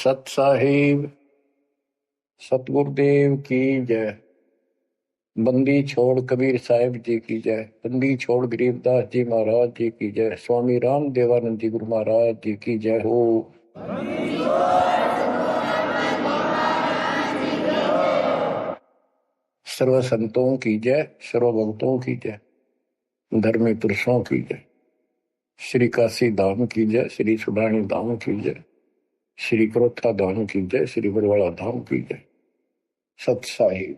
सत साहिब सतगुरुदेव की जय। बंदी छोड़ कबीर साहिब जी की जय। बंदी छोड़ गरीबदास जी महाराज जी की जय। स्वामी राम देवानंद जी गुरु महाराज जी की जय हो। सर्व संतों की जय, सर्व भक्तों की जय, धर्मी पुरुषों की जय। श्री काशी धाम की जय, श्री सुडानी धाम की जय, श्री क्रोथा धाम की जय, श्री बरवाड़ा धाम की जय। सत साहिब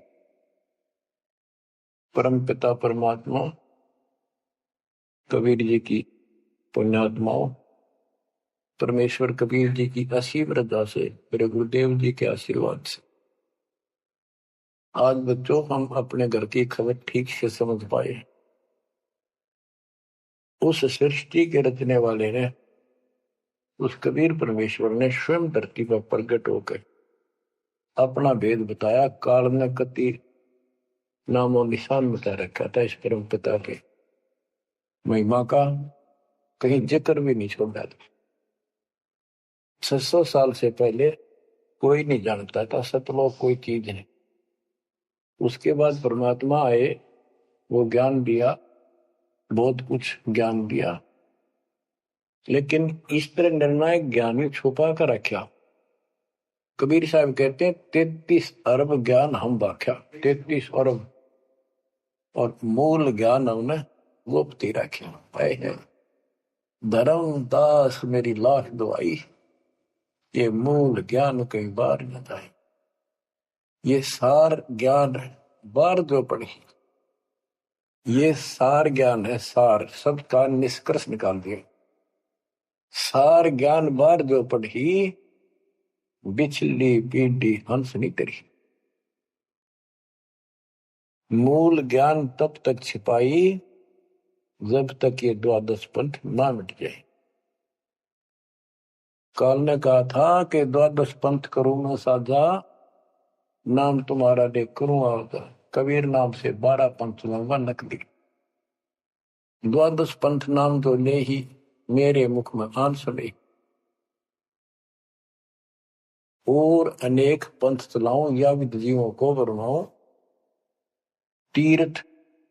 परम पिता परमात्मा कबीर जी की पुण्यात्माओं, परमेश्वर कबीर जी की असीम रजा से, मेरे गुरुदेव जी के आशीर्वाद से आज बच्चों हम अपने घर की खबर ठीक से समझ पाए। उस सृष्टि के रचने वाले ने, उस कबीर परमेश्वर ने स्वयं धरती पर प्रकट होकर अपना भेद बताया। काल ने कति नामो निशान बता रखा था इस परम पिता के महिमा का, कहीं जिक्र भी नहीं छोड़ा था। 600 साल से पहले कोई नहीं जानता था सतलोक कोई चीज नहीं। उसके बाद परमात्मा आए, वो ज्ञान दिया, बहुत कुछ ज्ञान दिया, लेकिन इस तरह निर्णायक ज्ञान ही छुपा कर रखा। कबीर साहब कहते हैं 33 अरब ज्ञान हम बाख्या, 33 अरब, और मूल ज्ञान हमने गुप्त ही रखा। धर्म दास मेरी लाख दुआई, ये मूल ज्ञान कई बार न जाए। ये सार ज्ञान बार जो पढ़ी, ये सार ज्ञान है। सार सब का निष्कर्ष निकाल दिया। सार ज्ञान बार जो पढ़ी, बिछली पीढ़ी हंस नहीं तरी। मूल ज्ञान तब तक छिपाई जब तक ये द्वादश पंथ ना मिट जाए। काल ने कहा था कि द्वादश पंथ करूं मैं साझा, नाम तुम्हारा देख करूं आवता। कबीर नाम से 12 पंथ लूंगा नकली। द्वादश पंथ नाम तो ले ही मेरे मुख में आन सुने, और अनेक पंथ चलाऊं या विद जीवों को बरमाऊं। तीर्थ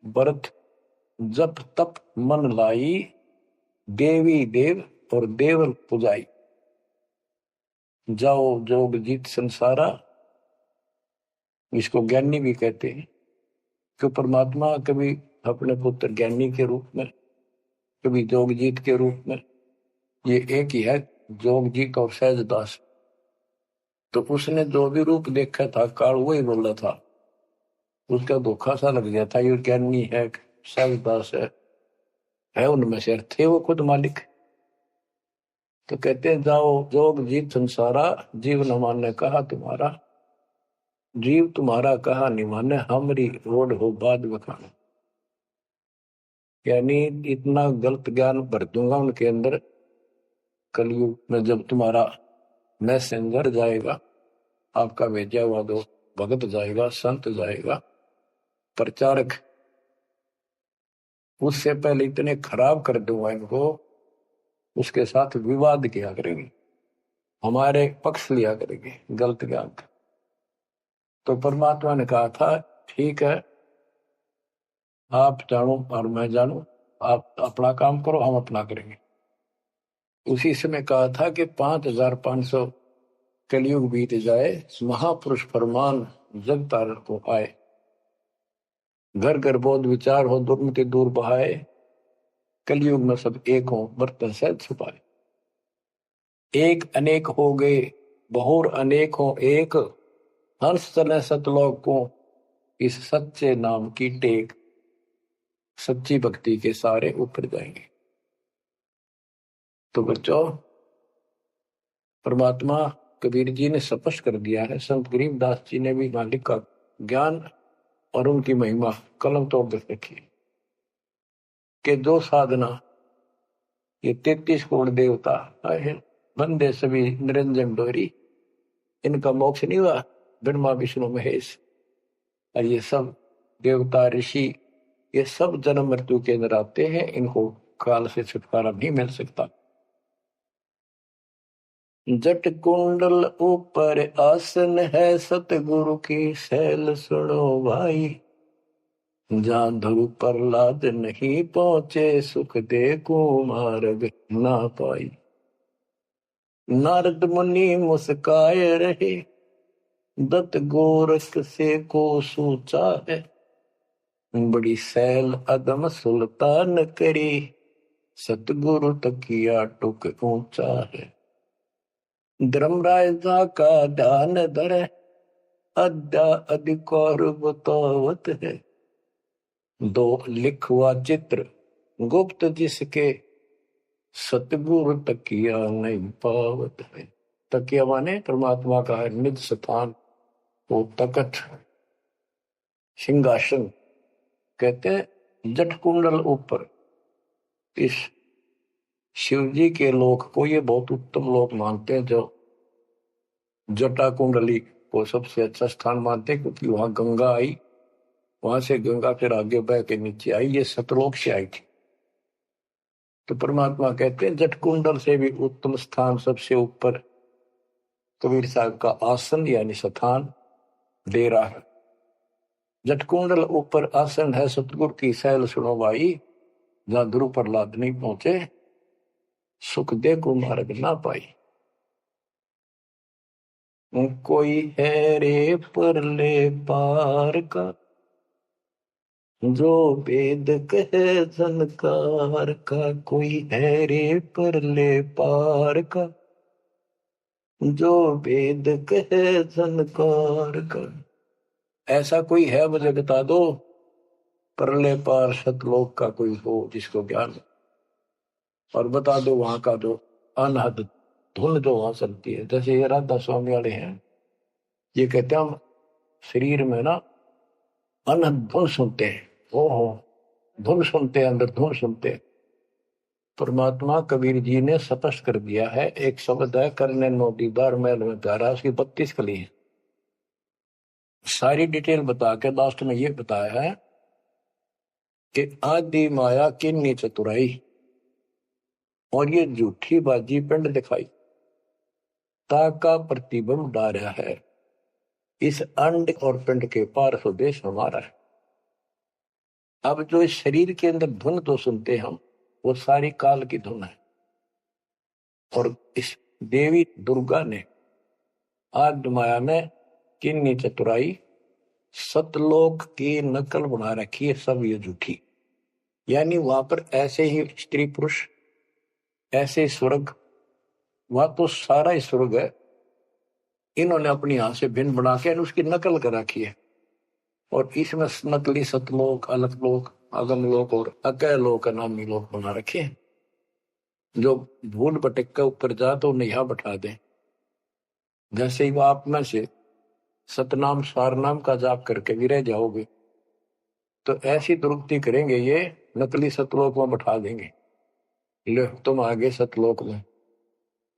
व्रत जप तप मन लाई, देवी देव और देवल पुजाई। जाओ जोग जीत संसारा, इसको ज्ञानी भी कहते हैं। कि परमात्मा कभी अपने पुत्र ज्ञानी के रूप में, कभी जोगजीत के रूप में, ये एक ही है जोगजीत और सहजदास। तो उसने जो भी रूप देखा था काल वही बोला था। उसका धोखा सा लग गया था, ये ज्ञानी है सहजदास है उनमें से थे वो खुद मालिक। तो कहते हैं जाओ जोग जीत संसारा, जीव न माने कहा तुम्हारा। जीव तुम्हारा कहा नहीं माने, हमारी रोड हो बाद बखाना। यानी इतना गलत ज्ञान भर दूंगा उनके अंदर कलयुग में, जब तुम्हारा मैसेंजर जाएगा, आपका भेजा हुआ दो भगत जाएगा, संत जाएगा, प्रचारक, उससे पहले इतने खराब कर दूंगा इनको, उसके साथ विवाद किया करेंगे, हमारे पक्ष लिया करेंगे गलत ज्ञान का। तो परमात्मा ने कहा था ठीक है, आप जानो और मैं जानू, आप अपना काम करो, हम अपना करेंगे। उसी समय कहा था कि 5500 कलयुग बीत जाए, महापुरुष फरमान जग तारण को आए। घर घर बोध विचार हो, दुर्मति दूर बहाए, कलयुग में सब एक हो, बर्तन सहज छुपाए। एक अनेक हो गए, बहुर अनेक हो एक, हंस चले सतलोक को, इस सच्चे नाम की टेक। सच्ची भक्ति के सारे ऊपर जाएंगे। तो बच्चों, परमात्मा कबीर जी ने स्पष्ट कर दिया है, संत गरीबदास जी ने भी मालिक का ज्ञान और उनकी महिमा कलम तोड़ रखी कि जो साधना ये 33 करोड़ देवता बंदे सभी निरंजन डोरी, इनका मोक्ष नहीं हुआ। ब्रह्मा विष्णु महेश और ये सब देवता ऋषि, ये सब जन्म मृत्यु के अंदर आते हैं, इनको काल से छुटकारा नहीं मिल सकता। जट कुंडल ऊपर आसन है, सतगुरु की सैल सुनो भाई। जहाँ ध्रुव प्रहलाद नहीं पहुंचे, सुख दे कुमार्ग ना पाई। नारद मुनि मुस्काए रहे, दत्त गोरख से को सोचा है। बड़ी सैल अदम सुल्तान करी, सतगुरु तकिया टुक ऊंचा है। धर्मराजा का ध्यान धरे, अद्या अधिकार बतावत है। दो लिखवा चित्र गुप्त जिसके, सतगुरु तकिया नहीं पावत है। तकिया माने परमात्मा का है निज स्थान, वो तकत सिंहासन। कहते हैं जट कुंडल ऊपर, इस शिव जी के लोक को ये बहुत उत्तम लोक मानते हैं, जो जटा कुंडली को सबसे अच्छा स्थान मानते हैं, क्योंकि वहां गंगा आई, वहां से गंगा फिर आगे बह के नीचे आई, ये सतलोक से आई थी। तो परमात्मा कहते हैं जट कुंडल से भी उत्तम स्थान, सबसे ऊपर कबीर साहब का आसन यानी स्थान डेरा है। जट कुंडल ऊपर आसन है, सतगुरु की सैल सुनो भाई। जहां ध्रुव प्रहलाद नहीं पहुंचे, सुख दे को मार्ग ना पाई। कोई है रे परले पार का, जो वेद कहे झनकार का। कोई है रे परले पार का, जो वेद कहे झनकार का। ऐसा कोई है मुझे बता दो, परले पार सतलोक का कोई हो जिसको ज्ञान हो। और बता दो वहां का जो अनहद धुन जो वहां चलती है। जैसे ये राधा स्वामी वाले हैं, ये कहते हैं हम शरीर में ना अनहद धुन सुनते हैं। ओहो, धुन सुनते हैं, अंदर धुन सुनते हैं। परमात्मा कबीर जी ने स्पष्ट कर दिया है, एक शब्द है, करने नो दीदार महल में प्यारा, उसकी 32 कली है। सारी डिटेल बता के लास्ट में ये बताया है कि आदि माया किन्नी चतुराई, और ये झूठी बाजी पिंड दिखाई, ताका प्रतिबिंब डारा है। इस अंड और पिंड के पार स्वदेश हमारा है। अब जो इस शरीर के अंदर धुन तो सुनते हम, वो सारी काल की धुन है। और इस देवी दुर्गा ने आद्य माया में किन्नी चतुराई सतलोक की नकल बना रखी है, सब ये झूठी। यानी वहां पर ऐसे ही स्त्री पुरुष, ऐसे स्वर्ग, वहां तो सारा ही स्वर्ग है, इन्होंने अपनी यहां से भिन्न बना के उसकी नकल कर रखी है। और इसमें नकली सतलोक, अलग लोक, अगम लोक और अकय लोक नामी लोक बना रखे हैं। जो भूल भटक के ऊपर जा तो उन्हें यहां बैठा दें। जैसे ही वो आप में से सतनाम सारनाम का जाप करके भी रह जाओगे, तो ऐसी दुर्गति करेंगे, ये नकली सतलोक में बैठा देंगे। लो तुम आगे सतलोक में,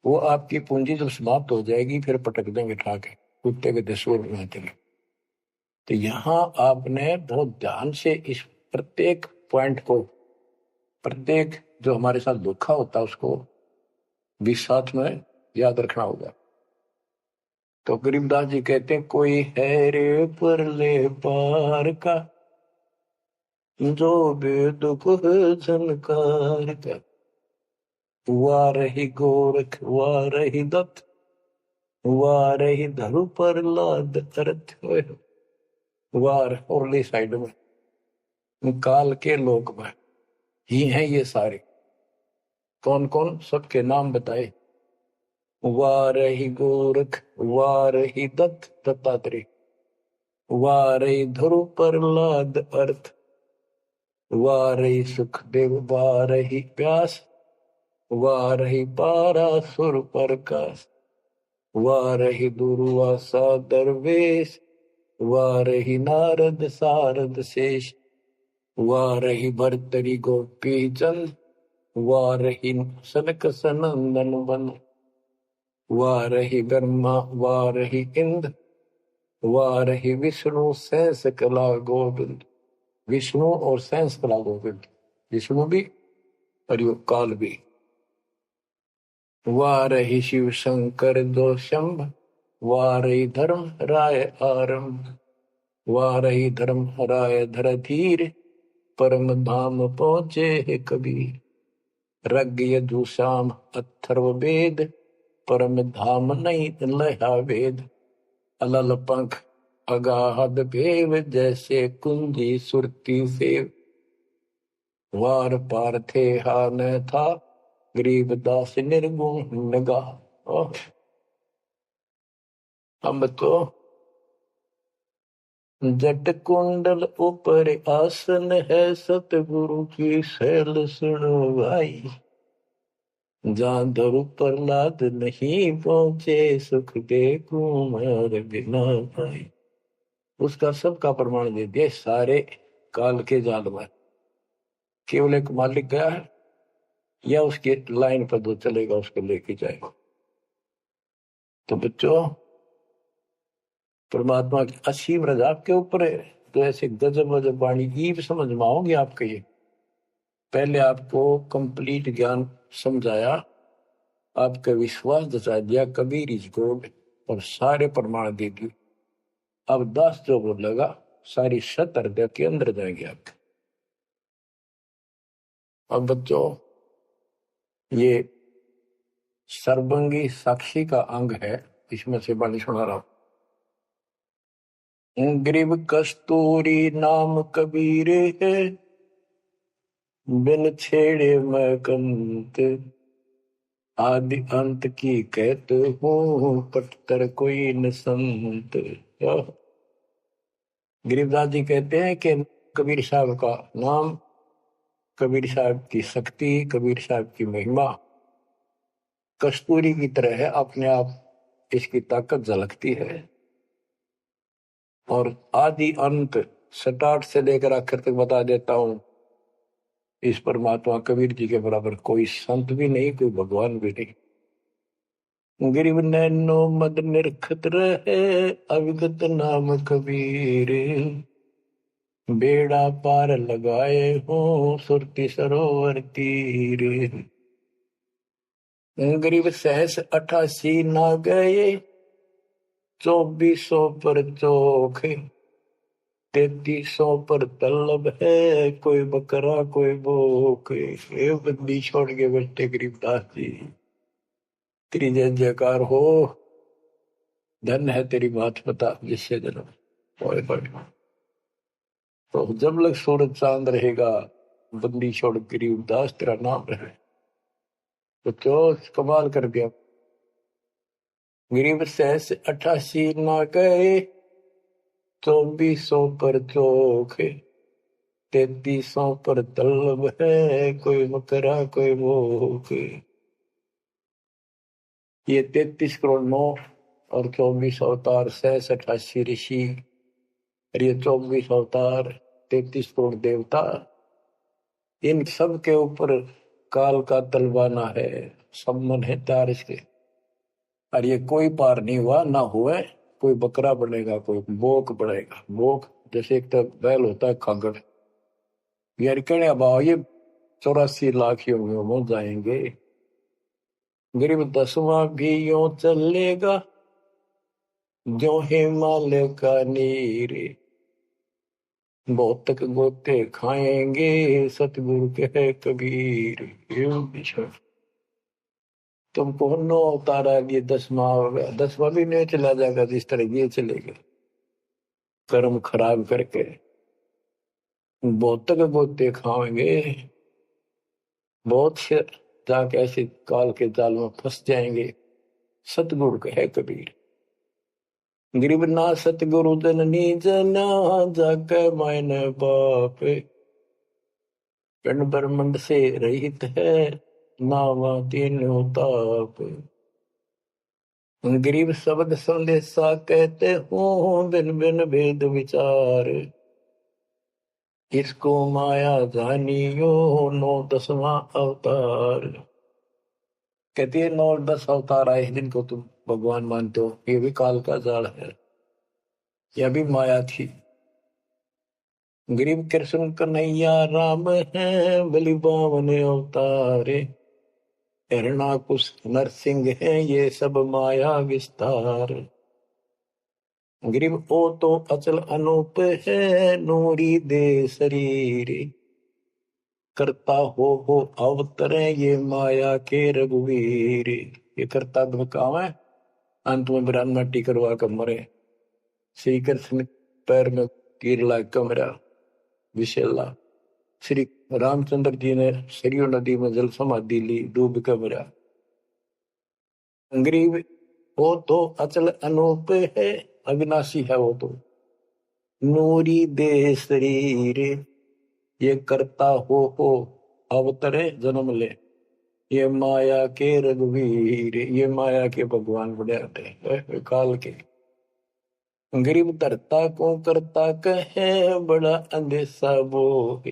वो आपकी पूंजी जब समाप्त हो जाएगी, फिर पटक देंगे ठाके कुत्ते के दसूर में। तो यहां आपने बहुत ध्यान से इस प्रत्येक पॉइंट को, प्रत्येक जो हमारे साथ धोखा होता है उसको भी साथ में याद रखना होगा। तो गरीबदास जी कहते हैं, कोई है रे परले पार का, जो वेद को झनकार का। वारही गोरख वारही दत्त, वारही धरु प्रहलाद अर्थ होए। वार औरली साइड में, काल के लोक में ही हैं ये सारे। कौन कौन, सबके नाम बताए। वारही गोरख, वारही दत्त दत्तात्रेय, वारही ध्रुव प्रहलाद अर्थ, वारही सुखदेव, वारही व्यास, वारही पारासुर प्रकाश, वारही दुर्वासा दरवेश, वारही नारद सारद शेष, वारही भरतरी गोपी चंद, वारही सनक सनंदन बन, वारही ब्रह्मा वारही इंद्र, वारही विष्णु सहस कला गोविंद। विष्णु और सहस कला गोविंद, विष्णु भी और यो काल भी। वारहि शिव शंकर दो शंभ, वारहि धर्म राय आरंभ, वारहि धर्म राय धर धीर, परम धाम पहुंचे है कबीर। रग यदु श्याम अथर्व वेद, परम धाम नहीं लहा वेद। अलल पंख अगाहद भेव, जैसे कुंजी सुरती सेव। वार पार थे हा न था, गरीबदास निर्गुण नगा। हम तो जट कुंडल ऊपर आसन है, सतगुरु की शैल सुनो भाई। जहाँ धरु प्रहलाद नहीं पहुंचे, सुख दे कुमार बिना भाई। उसका सबका प्रमाण दे दिया सारे काल के जाल में। केवल एक मालिक गया है या उसके लाइन पर जो चलेगा उसको लेके जाएगा। तो बच्चों, परमात्मा की असीम रजा आपके ऊपर है। तो ऐसे गजब गजब वाणी की समझ में आओगे आपके। ये पहले आपको कंप्लीट ज्ञान समझाया, आपका विश्वास जता दिया कबीर इज गॉड, और सारे प्रमाण दे दिए। अब 10 जो बोलेगा सारी सत हृदय के अंदर जाएंगे आपके। अब बच्चों, ये सर्वंगी साक्षी का अंग है, इसमें से बाणी सुना रहा हूं। ग्रीव कस्तूरी नाम कबीर है, बिन छेड़े मैं कंत। आदि अंत की कहते हूँ, पटतर कोई न संत। गरीबदास जी कहते हैं कि कबीर साहब का नाम, कबीर साहब की शक्ति, कबीर साहब की महिमा कस्तूरी की तरह है। अपने आप इसकी ताकत झलकती है, और आदि अंत स्टार्ट से लेकर आखिर तक बता देता हूं। इस परमात्मा कबीर जी के बराबर कोई संत भी नहीं, कोई भगवान भी नहीं। गिरिव नैनो मद निरखत रहे, अविगत नाम कबीर। बेड़ा पार लगाए हो, सुरती सरोवर तीर। गिरिव सहस 88 ना गए, 2400 पर चोख। 3300 पर तलब है, कोई बकरा कोई भूख। ये बंदी छोड़ के बैठे गरीबदास जी। तेरी जय जयकार हो, धन है तेरी बात पता जिससे जन्म पड़े पड़े। तो जब लग सूरज चांद रहेगा, बंदी छोड़ गरीबदास तेरा नाम रहे। तो क्यों कमाल कर दिया। गरीब सहस 88 ना गए, 2400 पर चोख। 3300 पर तलब है, कोई बकरा कोई भूख। ये 33 करोड़ 9 और 24 अवतार, 88 ऋषि, और ये 24 अवतार, 33 करोड़ देवता, इन सब के ऊपर काल का तलवाना है, सम्मन है तार इसके। और ये कोई पार नहीं हुआ ना हुआ। कोई बकरा बनेगा, कोई बोक बनेगा। बोक जैसे एक तो बैल होता है खागड़, यार कहने अब ये 84 लाख योगियों में जाएंगे। गरीब 10वां भी यूं चलेगा, जो हिमालय का नीर। बहुत तक गोते खाएंगे, सतगुरु के है कबीर। तुमको 9 अवतारा लिए 10वां हो गया, 10वां भी नहीं चला जाएगा जिस तरह ये चलेगा, कर्म खराब करके। बहुत तक गोते खाएंगे, बहुत से जाके ऐसे काल के जाल में फंस जाएंगे। सतगुरु के है कबीर। गरीब ना सतगुरु जननी जना, जाके मायने बाप। पिंड ब्रह्मंड से रहित है, नावा तीनों ताप। गरीब शब्द संदेशा कहते हूँ, बिन बिन भेद विचार। इसको माया जानियो, 9 10वां अवतार। कहती है 9 10 अवतार आए जिनको तुम भगवान मानते हो, ये भी काल का जाल है, यह भी माया थी। गरीब कृष्ण कन्हैया राम है, बलि बावन अवतारे। हिरणाकुश नरसिंह है ये सब माया विस्तार। ग्रीव ओ तो अचल अनूप है नूरी दे शरीर। करता हो अवतरे ये माया के रघुवीर। ये करता काम है, अंत में ब्रह्म मट्टी करवा कर मरे। श्री कृष्ण पैर में तीर लाग कर मरा विशेला। श्री रामचंद्र जी ने सरयू नदी में जल समाधि ली, डूब कर मरा। ग्रीव वो तो अचल अनूप है, अविनाशी है वो तो। नूरी दे शरीर, ये करता हो अवतरे जन्म ले। ये माया के रघुवीर, ये माया के भगवान बड़े आते हैं काल के। गरीब धरता को करता कहे बड़ा अंदेशा बोहे।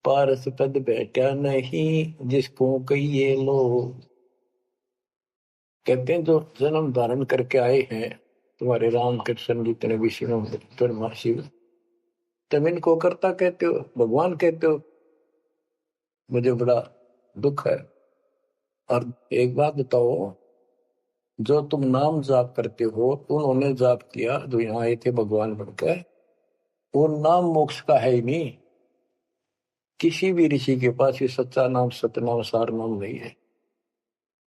पारस पद बैठा नहीं जिसको कहिए लोग। कहते हैं जो जन्म धारण करके आए हैं तुम्हारे राम कृष्ण जितने विष्णु शिव, तुम इनको करता कहते हो, भगवान कहते हो। मुझे बड़ा दुख है। और एक बात बताओ, जो तुम नाम जाप करते हो उन्होंने जाप किया जो यहाँ आए थे भगवान बनकर, वो नाम मोक्ष का है ही नहीं। किसी भी ऋषि के पास ये सच्चा नाम सतनाम सार नाम नहीं है।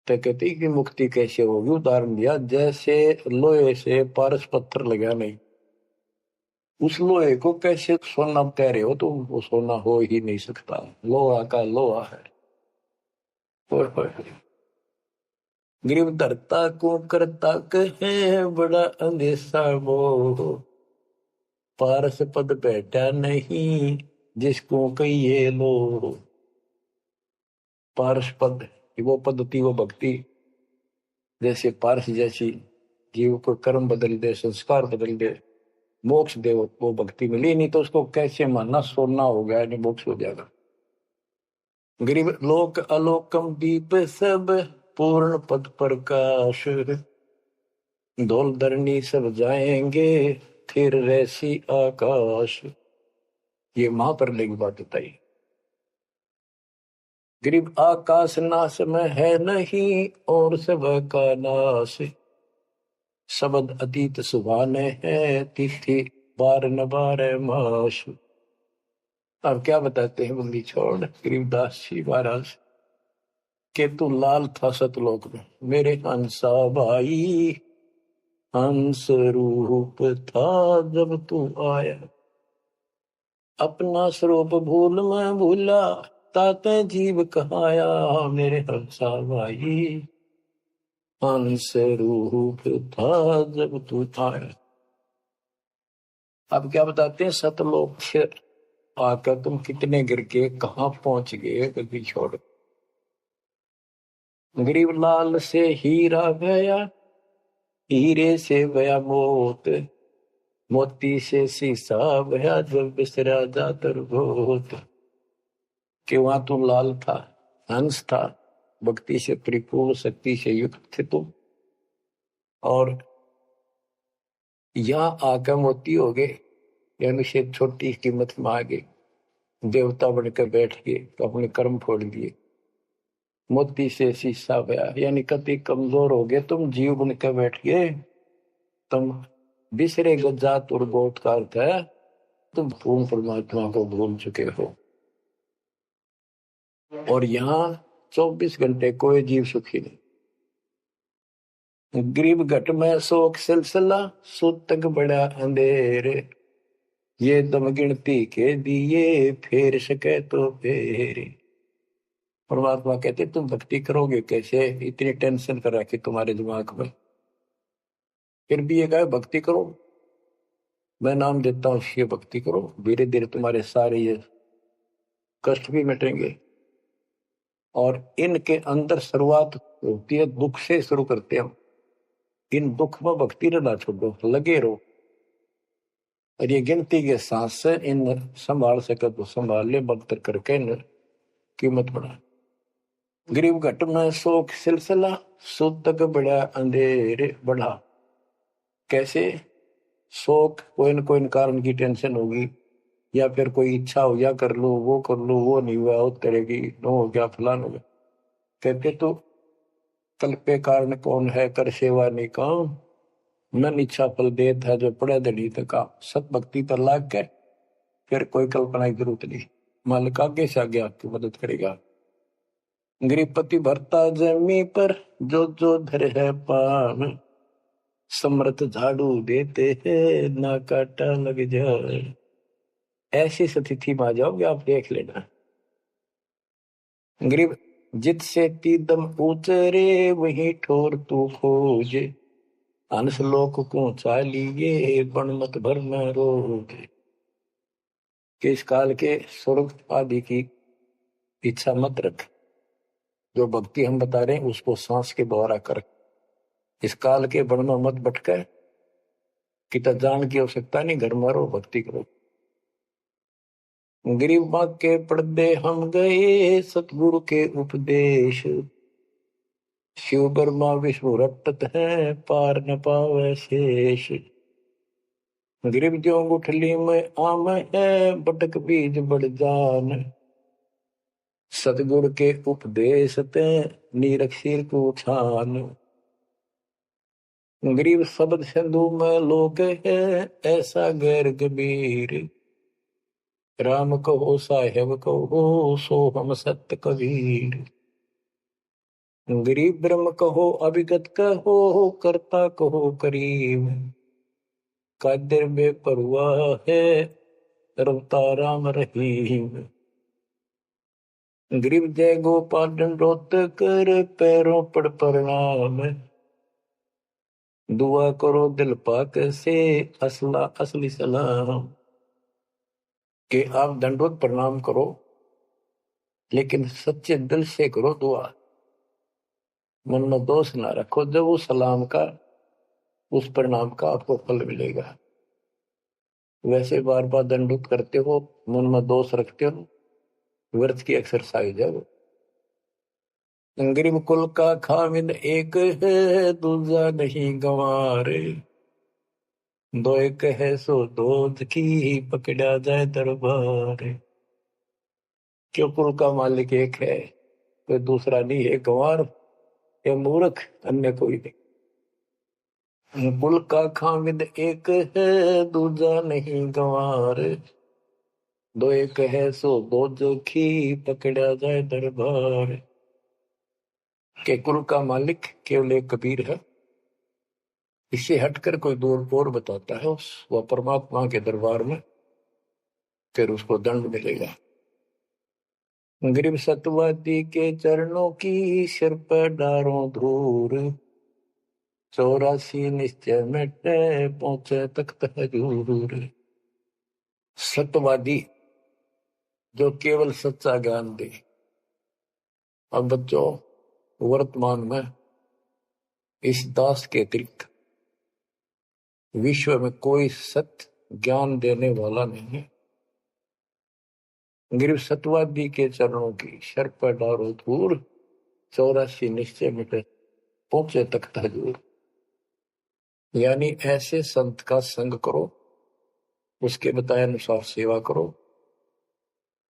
तो कहते कि मुक्ति कैसे होगी, उदाहरण दिया जैसे लोहे से पारस पत्थर लगा नहीं, उस लोहे को कैसे सोना कह रहे हो, तो वो सोना हो ही नहीं सकता। लोहा का लोहा है। गरीब धरता को करता कहे बड़ा अंदेशा मोह। पारस पद बैठा नहीं जिसको कहिए लो। पारस पद वो पद्धति वो भक्ति, जैसे पारस जैसी जीव को कर्म बदल दे, संस्कार बदल दे, मोक्ष दे, वो भक्ति मिली। नहीं तो उसको कैसे मानना सोना हो गया, नहीं मोक्ष हो जाएगा। गरीब लोक अलोकम दीप सब पूर्ण पद प्रकाश। धौल धरनी सब जाएंगे फिर रहसी आकाश। ये महाप्रलय की बात बताई। गरीब आकाश नाश में है नहीं और सब का नाश। शब्द अतीत सुभाने है तिथि बार न बार मास। अब क्या बताते हैं बंदी छोड़ गरीबदास जी महाराज के, तू लाल था सतलोक में मेरे हंसा भाई। हंस रूप था जब तू आया, अपना स्वरूप भूल मैं भूला, ताते जीव कहाया मेरे हंसा भाई। हंस रूप था जब तू आया। अब क्या बताते हैं, सतलोक से आकर तुम कितने गिर के कहाँ पहुंच गए कभी छोड़। गरीब लाल से हीरा गया, हीरे से गया मोत, मोती से शीशा गया जब बिसरा जातर भूत। कि वहां तू लाल था, हंस था, भक्ति से परिपूर्ण शक्ति से युक्त थे तुम, और यहाँ आकर मोती हो गए, यानी से छोटी कीमत में आ गए, देवता बनकर बैठ गए तो अपने कर्म फोड़ दिए। मोती से शीशा गया, यानी कति कमजोर हो गए तुम, जीव बनकर बैठ गए तुम। बिसरे जात और बहुत का अर्थ है तुम पूर्ण परमात्मा को भूल चुके हो। और यहाँ 24 घंटे कोई जीव सुखी नहीं। गरीब घट में शोक सिलसिला, सूतक बड़ा अंधेरे। ये दम गिनती के दिए फेर सके तो फेरे। परमात्मा कहते तुम भक्ति करोगे कैसे, इतनी टेंशन कर रखी तुम्हारे दिमाग में, फिर भी ये कहे भक्ति करो, मैं नाम देता हूँ ये भक्ति करो, धीरे धीरे तुम्हारे सारे ये कष्ट भी मिटेंगे। और इनके अंदर शुरुआत होती है दुख से, शुरू करते हैं। इन दुख में भक्ति रहना छोड़ो, लगे रहो। और ये गिनती के सांस से इन संभाल सके तो संभाल ले, बदतर करके इन कीमत बढ़ा। गरीब घट में शोक सिलसिला, सूतक बड़ा अंधेरे बढ़ा। कैसे, शोक कोई न कोई कारण की टेंशन होगी, या फिर कोई इच्छा हो, या कर लो वो कर लो, वो नहीं हुआ, वो करेगी, नो हो गया, फलान हो गया। कहते तो कल पे कारण कौन है कर सेवा निकाम, मन इच्छा फल देत है जो पड़े दड़ी तका। सत भक्ति पर लाग के फिर कोई कल्पना की जरूरत नहीं, मालिक आगे से आगे आपकी मदद करेगा। गृहपति भरता जमी पर जो जो धर है पान, समर्थ झाड़ू देते हैं ना काटा लग जाए। ऐसी स्थिति में आ जाओगे आप, देख लेना। गरीब जित से तीदम उतरे वही ठोर तू खोज, अंश लोक को चालिए बन मत भर न रोज। कि इस काल के स्वर्ग आदि की इच्छा मत रख, जो भक्ति हम बता रहे हैं उसको सांस के द्वारा कर। इस काल के बन में मत भटके, कितना जान की आवश्यकता नहीं, घर में रहो भक्ति करो। गरीब माँ के पर्दे हम गए सतगुरु के उपदेश, शिव ब्रह्मा विष्णु रटत है पार न पावे शेष। गरीब जो गुठली में आम है बटक बीज बढ़ जान, सतगुरु के उपदेश ते नीरख सिर को छान। गरीब शब्द सिंधु में लोक है ऐसा गैर गंभीर, राम कहो साहेब कहो सो हम सत्य कबीर। गरीब ब्रह्म कहो अभिगत कहो करता कहो करीब, कादिर बेपरवाह है रवता राम रहीम। गरीब जय गोपाल दंडोत कर पैरों पड़ प्रणाम, दुआ करो दिल पाक से असला असली सलाम। कि आप दंडोत प्रणाम करो लेकिन सच्चे दिल से करो दुआ, मन में दोष ना रखो। जब उस सलाम का उस प्रणाम का आपको फल मिलेगा। वैसे बार बार दंडोत करते हो, मन में दोष रखते हो, व्यर्थ की एक्सरसाइज है वो। गरीब कुल का खामिद एक है दूजा नहीं गंवारे, दो एक है सो दूध की पकड़ा जाए दरबार। क्यों कुल का मालिक एक है, कोई दूसरा नहीं है, गंवार या मूर्ख अन्य कोई नहीं। कुल का खामिद एक है दूजा नहीं गंवार, दो एक है सो दूध की पकड़ा जाए दरबार। के कुल का मालिक केवल एक कबीर है, इससे हटकर कोई दूर और बताता है उस वह परमात्मा के दरबार में फिर उसको दंड मिलेगा। गरीब सतवादी के चरणों की सिर पर डारों धूर, 84 निश्चय मिटे पहुंचे तख्त हजूर। सत्यवादी जो केवल सच्चा ज्ञान दे। अब बच्चों वर्तमान में इस दास के अतिरिक्त विश्व में कोई सत्य ज्ञान देने वाला नहीं है। गरीब सतवादी के चरणों की शर पर डारो धूर, 84 निश्चय मिटे पहुंचे तख्त हजूर। यानी ऐसे संत का संग करो, उसके बताए अनुसार सेवा करो,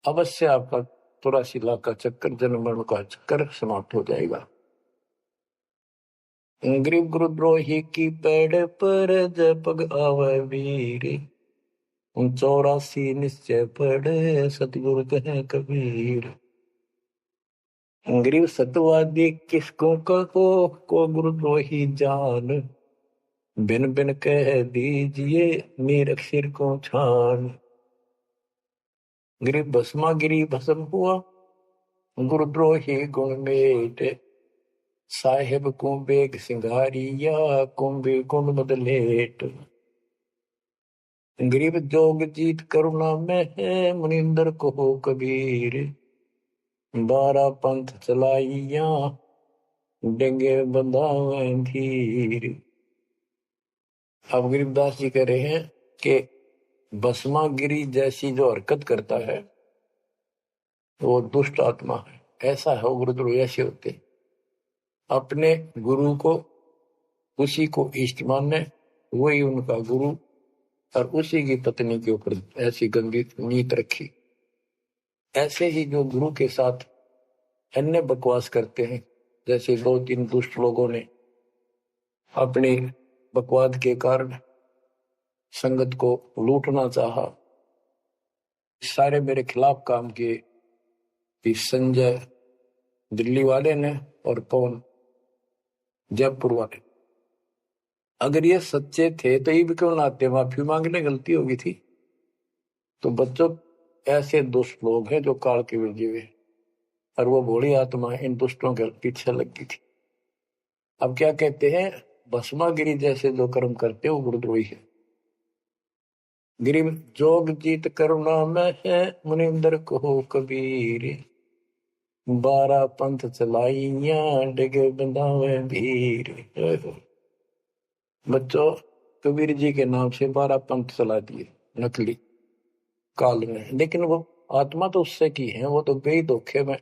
अवश्य आपका 84 लाख का चक्कर जन्म मरण का चक्कर समाप्त हो जाएगा। गरीब गुरुद्रोही की पेड़ पर जय पग आवे वीर, 84 निश्चय पढ़े सतगुरु कहे कबीर। गरीब सतवादी किसको कहो को गुरुद्रोही जान, बिन बिन कह दीजिए नीरख सिर को छान। गरीब भस्मा गिरी भस्म हुआ गुरुद्रोही गुण मेट, साहेब को बेग सिंगारिया कुंभे गुण बदलेट। गरीब जोग जीत करुणा में है मुनिंदर को हो कबीर, 12 पंथ चलाइया डेंगे बंधावे धीर। अब गरीबदास जी कह रहे हैं कि भस्मागिरी जैसी जो हरकत करता है वो दुष्ट आत्मा है। ऐसा है गुरुद्रोही ऐसे होते, अपने गुरु को उसी को इष्ट माने, वही उनका गुरु, और उसी की पत्नी के ऊपर ऐसी गंदी नीत रखी। ऐसे ही जो गुरु के साथ अन्य बकवास करते हैं। जैसे 2-3 दुष्ट लोगों ने अपनी बकवाद के कारण संगत को लूटना चाहा, सारे मेरे खिलाफ काम किए। संजय दिल्ली वाले ने और पवन जयपुर वाले। अगर ये सच्चे थे तो ये भी क्यों ना आते, माफी मांगने गलती होगी थी। तो बच्चों, ऐसे दुष्ट लोग हैं जो काल के विजय हुए, और वो भोली आत्मा इन दुष्टों के पीछे लगी थी। अब क्या कहते हैं, भस्मागिरी जैसे जो कर्म करते हो गुरुद्रोही है। गिरि जोग जीत करुणा में है, मुनिंदर को कबीर। 12 पंथ चलाइया, डिगे बंधावे भीर। बच्चों, कबीर जी के नाम से 12 पंथ चला दिए नकली काल में, लेकिन वो आत्मा तो उससे की है, वो तो गई धोखे में।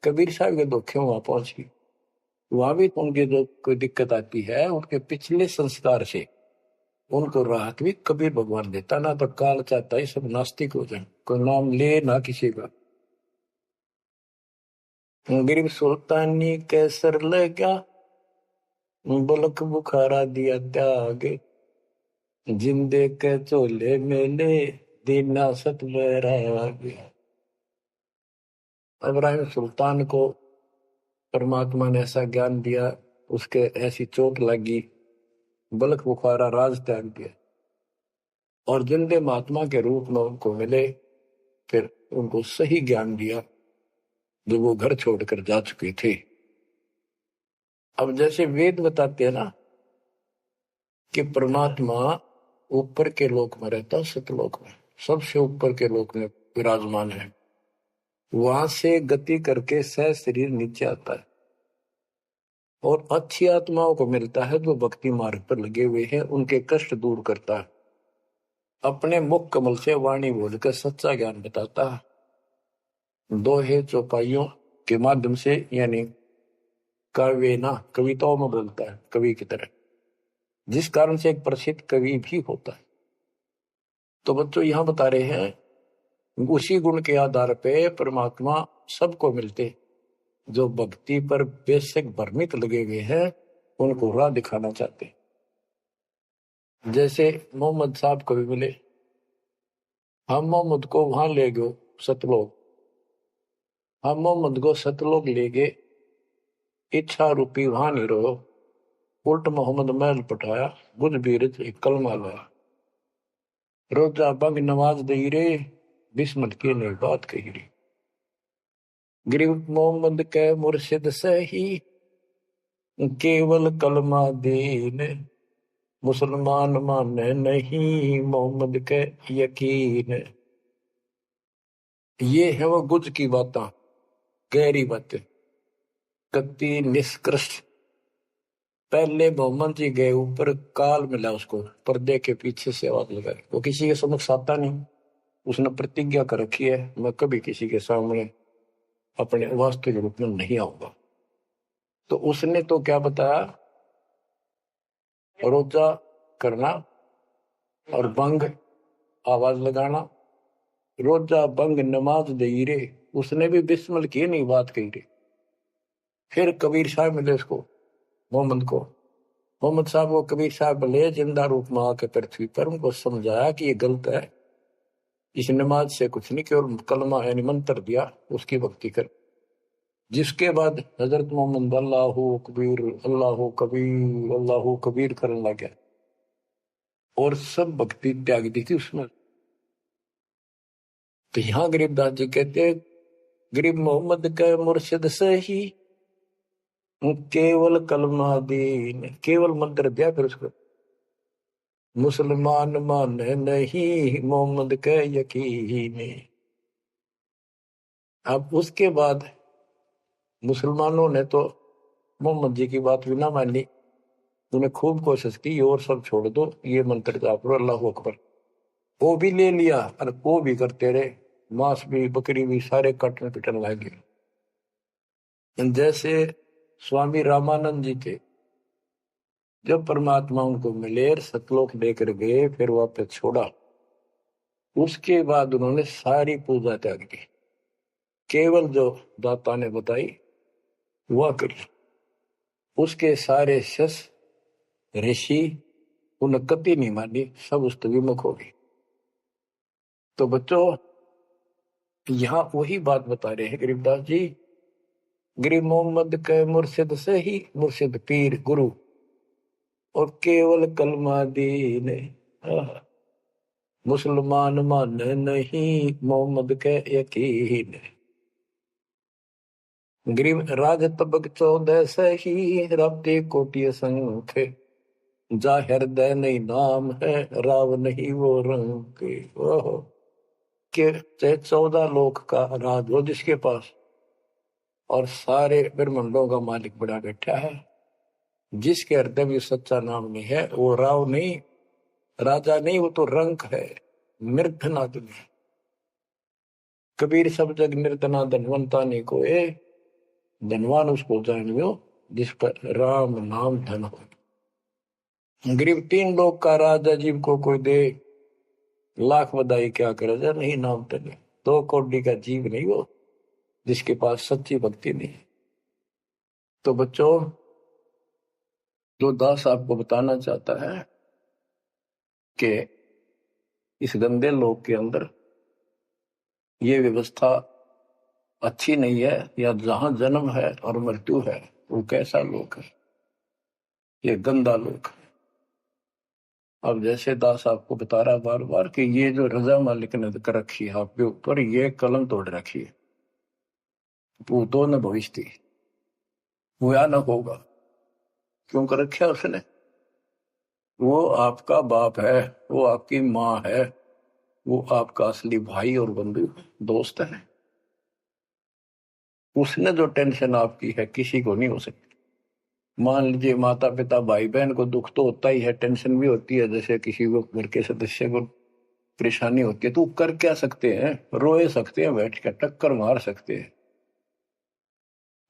कबीर साहब के धोखे में वहां पहुंची। वहां भी उनकी जो कोई दिक्कत आती है, उनके पिछले संस्कार से उनको राहत भी कबीर भगवान देता। ना तो काल चाहता है सब नास्तिक हो जाए, कोई नाम ले ना किसी का। गरीब सुल्तानी कैसर लगा, बलक बुखारा दिया त्याग। जिंदे के चोले मेले, दीना सत बैराग। इब्राहिम सुल्तान को परमात्मा ने ऐसा ज्ञान दिया, उसके ऐसी चोट लगी, बलक बुखारा राज त्याग दिया, और जिंदे महात्मा के रूप में उनको मिले। फिर उनको सही ज्ञान दिया जो वो घर छोड़कर जा चुके थे। अब जैसे वेद बताते हैं ना कि परमात्मा ऊपर के लोक में रहता, सतलोक में, सबसे ऊपर के लोक में विराजमान है। वहां से गति करके सह शरीर नीचे आता है, और अच्छी आत्माओं को मिलता है जो भक्ति मार्ग पर लगे हुए हैं, उनके कष्ट दूर करता है। अपने मुख कमल से वाणी बोलकर सच्चा ज्ञान बताता है। दोहे चौपाइयों के माध्यम से, यानी काव्य ना, कविताओं में बोलता है कवि की तरह, जिस कारण से एक प्रसिद्ध कवि भी होता है। तो बच्चों, यहां बता रहे हैं उसी गुण के आधार पे परमात्मा सबको मिलते, जो भक्ति पर बेशक भ्रमित लगे हुए हैं, उनको राह दिखाना चाहते। जैसे मोहम्मद साहब को भी मिले, हम मोहम्मद को वहां ले गए सतलोक, हम मोहम्मद को सतलोक ले गए, इच्छा रूपी वहां नहीं रहो, उल्ट मोहम्मद महल पटाया, बुध बीरज कलमा लाया। रोजा बंग नवाज दई रे, बिस्मत की ने बात कही रे। गरीब मोहम्मद के मुर्शिद सही, केवल कलमा दीन। मुसलमान माने नहीं, मोहम्मद के यकीन। ये है वो गुज की बातें, गहरी बातें, कति निष्कृष्ट। पहले मोहम्मद जी गए ऊपर, काल मिला उसको, पर्दे के पीछे से आवाज लगाई। वो किसी के समक्ष आता नहीं, उसने प्रतिज्ञा कर रखी है, मैं कभी किसी के सामने अपने वास्तविक रूप में नहीं आऊंगा। तो उसने तो क्या बताया, रोजा करना और बंग आवाज लगाना, रोजा बंग नमाज दे रे। उसने भी बिस्मिल की नहीं बात कही रे। फिर कबीर साहब मिले उसको, मोहम्मद को, मोहम्मद साहब को कबीर साहब ले जिंदा रूप में आके पृथ्वी पर, उनको समझाया कि ये गलत है, इस नमाज से कुछ नहीं, केवल कलमा यानी मंत्र दिया, उसकी भक्ति कर। जिसके बाद हजरत मोहम्मद अल्लाह कबीर अल्लाह कबीर अल्लाह कबीर करने लग गया, और सब भक्ति त्याग दी थी उसमें। तो यहां गरीबदास जी कहते, गरीब मोहम्मद के मुर्शिद सही, केवल कलमा दीन, केवल मंत्र दिया, फिर उसको मुसलमान माने नहीं, मोहम्मद के यकीन। अब उसके बाद मुसलमानों ने तो मोहम्मद जी की बात भी ना मानी, उन्हें खूब कोशिश की, और सब छोड़ दो, ये मंत्र जाप लो, अल्लाह अकबर। वो भी ले लिया, और वो भी करते रहे, मांस भी, बकरी भी, सारे कटन पिटन लगे। जैसे स्वामी रामानंद जी थे, जब परमात्मा उनको मिले, सतलोक लेकर गए, फिर वापस छोड़ा, उसके बाद उन्होंने सारी पूजा त्याग दी, केवल जो दाता ने बताई हुआ कर उसके सारे शस ऋषि उन्हें कति नहीं मानी, सब उस विमुख हो गए। तो बच्चों यहां वही बात बता रहे हैं गरीबदास जी, गरीब मोहम्मद के मुर्शिद से ही मुर्शिद पीर गुरु और केवल कलमा दीन मुसलमान मान नहीं मोहम्मद के यकीन। गरीब राज तबक 14 से ही रब्ते कोटि संख जा हृदय नहीं नाम है राव नहीं वो रंग के। के 14 लोक का राज हो जिसके पास और सारे ब्रह्मांडों का मालिक बड़ा बैठा है, जिसके हृदय में सच्चा नाम नहीं है वो राव नहीं राजा नहीं, वो तो रंक है, निर्धनादन है। कबीर सब जग निर्धना धनवंता नहीं कोई, धनवान उसको जानियो जिस पर राम नाम धन हो। गरीब 3 लोग का राजा जीव को कोई दे लाख बधाई क्या करे जा नहीं नाम धन। 2 करोड़ का जीव नहीं वो जिसके पास सच्ची भक्ति नहीं। तो बच्चों जो दास आपको बताना चाहता है कि इस गंदे लोक के अंदर ये व्यवस्था अच्छी नहीं है, या जहां जन्म है और मृत्यु है वो कैसा लोक है, ये गंदा लोक है। अब जैसे दास आपको बता रहा बार बार कि ये जो रजा मालिक ने कर रखी है आपके ऊपर, ये कलम तोड़ रखी है, भूतों न भविष्य हुआ न होगा। क्यों कर रखा उसने? वो आपका बाप है, वो आपकी माँ है, वो आपका असली भाई और बंधु दोस्त है। उसने जो टेंशन आपकी है किसी को नहीं हो सकती। मान लीजिए माता पिता भाई बहन को दुख तो होता ही है, टेंशन भी होती है, जैसे किसी को घर के सदस्य को परेशानी होती है, तो कर क्या सकते हैं? रोए सकते हैं, बैठ कर टक्कर मार सकते हैं,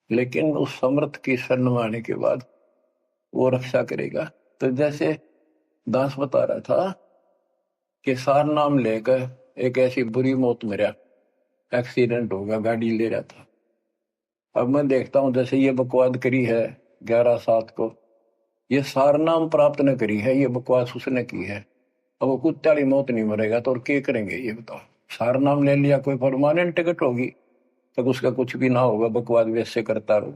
लेकिन उस समर्थ की शरण में आने के बाद वो रक्षा करेगा। तो जैसे दास बता रहा था कि सार नाम लेकर एक ऐसी बुरी मौत मरा, एक्सीडेंट होगा, गाड़ी ले रहा था। अब मैं देखता हूं जैसे ये बकवाद करी है 11/7 को, ये सार नाम प्राप्त न करी है, ये बकवास उसने की है। अब वो कुत्ते वाली मौत नहीं मरेगा तो और क्या करेंगे ये बताओ? सार नाम ले लिया, कोई परमानेंट टिकट होगी तब उसका कुछ भी ना होगा, बकवाद वैसे करता रहो।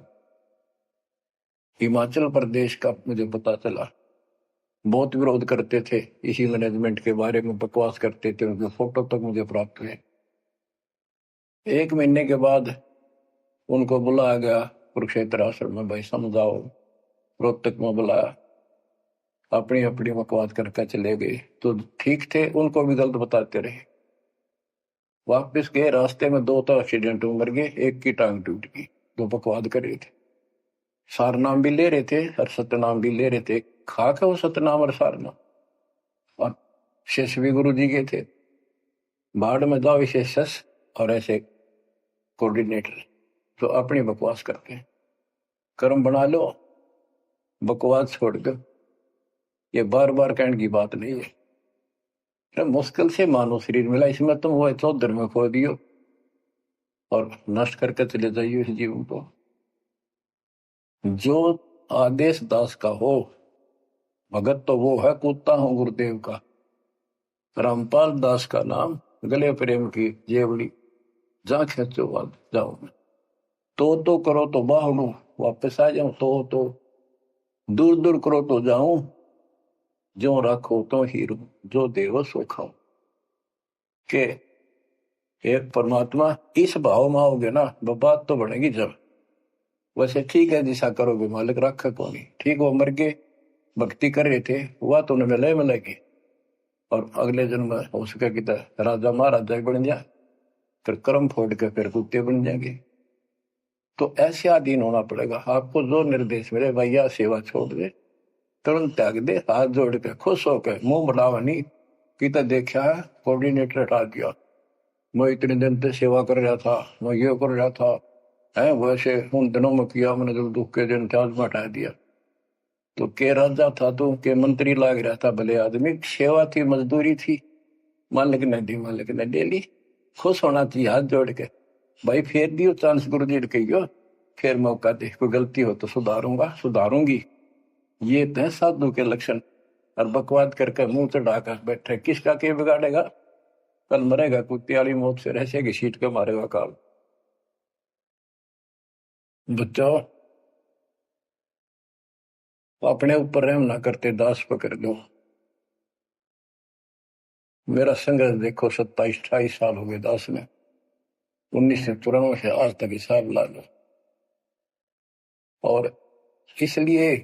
हिमाचल प्रदेश का मुझे पता चला, बहुत विरोध करते थे इसी मैनेजमेंट के बारे में, बकवास करते थे, उनके फोटो तक मुझे प्राप्त हुए। 1 महीने के बाद उनको बुलाया गया कुरुक्षेत्र आश्रम में, भाई समझाओ। रोहतक में बुलाया, अपनी अपनी बकवास करके चले गए। तो ठीक थे, उनको भी गलत बताते रहे। वापस गए, रास्ते में 2 तो एक्सीडेंट में मर गए, एक की टांग टूट गई। जो बकवाद कर रहे थे, सार नाम भी ले रहे थे और सतनाम भी ले रहे थे, खाक है वो सतनाम और सारनाम। और शेष भी गुरु जी के थे, बाढ़ में जाओ विशेष और ऐसे कोऑर्डिनेटर तो अपनी बकवास करके कर्म बना लो, बकवास छोड़ दो। ये बार बार कहने की बात नहीं है, मुश्किल से मानो शरीर मिला, इसमें तुम वो चौधर में खो दियो और नष्ट करके चले जाइए इस जीवन को। जो आदेश दास का हो भगत तो वो है, कूदता हूं गुरुदेव का। रामपाल दास का नाम, गले प्रेम की जेवड़ी, जा खेचो बाद जाओ मैं। तो करो तो बाहू वापस आ जाऊं, तो दूर दूर करो तो जाऊं, जो रखो तो हीरो, जो देवो सो खाओ। के एक परमात्मा इस भाव में आओगे ना, बात तो बढ़ेगी। जब वैसे ठीक है दिशा करोगे, मालिक रखे को नहीं ठीक, वो मर गए, भक्ति कर रहे थे, हुआ तो उन्हें मिलेगी, और अगले जन्म में हो सके कि राजा महाराजा बन जाए, फिर कर्म फोड़ के फिर कुत्ते बन जाएंगे। तो ऐसे अधीन होना पड़ेगा। आपको जो निर्देश मिले, भैया सेवा छोड़ दे, तुरंत त्याग दे, हाथ जोड़ के खुश होकर, मुंह बढ़ावा नहीं कि देखा है कोऑर्डिनेटर हटा दिया, मैं इतने दिन से सेवा कर रहा था, मैं ये कर रहा था, है वैसे उन दिनों में किया मैंने, जो दुख के दिन थे आज में हटा दिया। तो के राजा था तो के मंत्री लाग रहा था, भले आदमी, सेवा थी, मजदूरी थी, मालिक ने दी, मालिक ने ले ली, खुश होना चाहिए हाथ जोड़ के। भाई फेर दियो चांस गुरु जी कहियो, फिर मौका दे, कोई गलती हो तो सुधारूंगा सुधारूंगी। ये तो है साधु के लक्षण। और बकवाद करके मुंह चढ़ाकर बैठे, किसका के बिगाड़ेगा? कल मरेगा कुत्ते वाली मौत से, रहसे की सीट के मारेगा काल। बच्चों, अपने ऊपर रहम ना करते, दास पकड़ लो। मेरा संघर्ष देखो, 27-28 साल हो गए दास में, 1994 से आज तक हिसाब ला लो। और इसलिए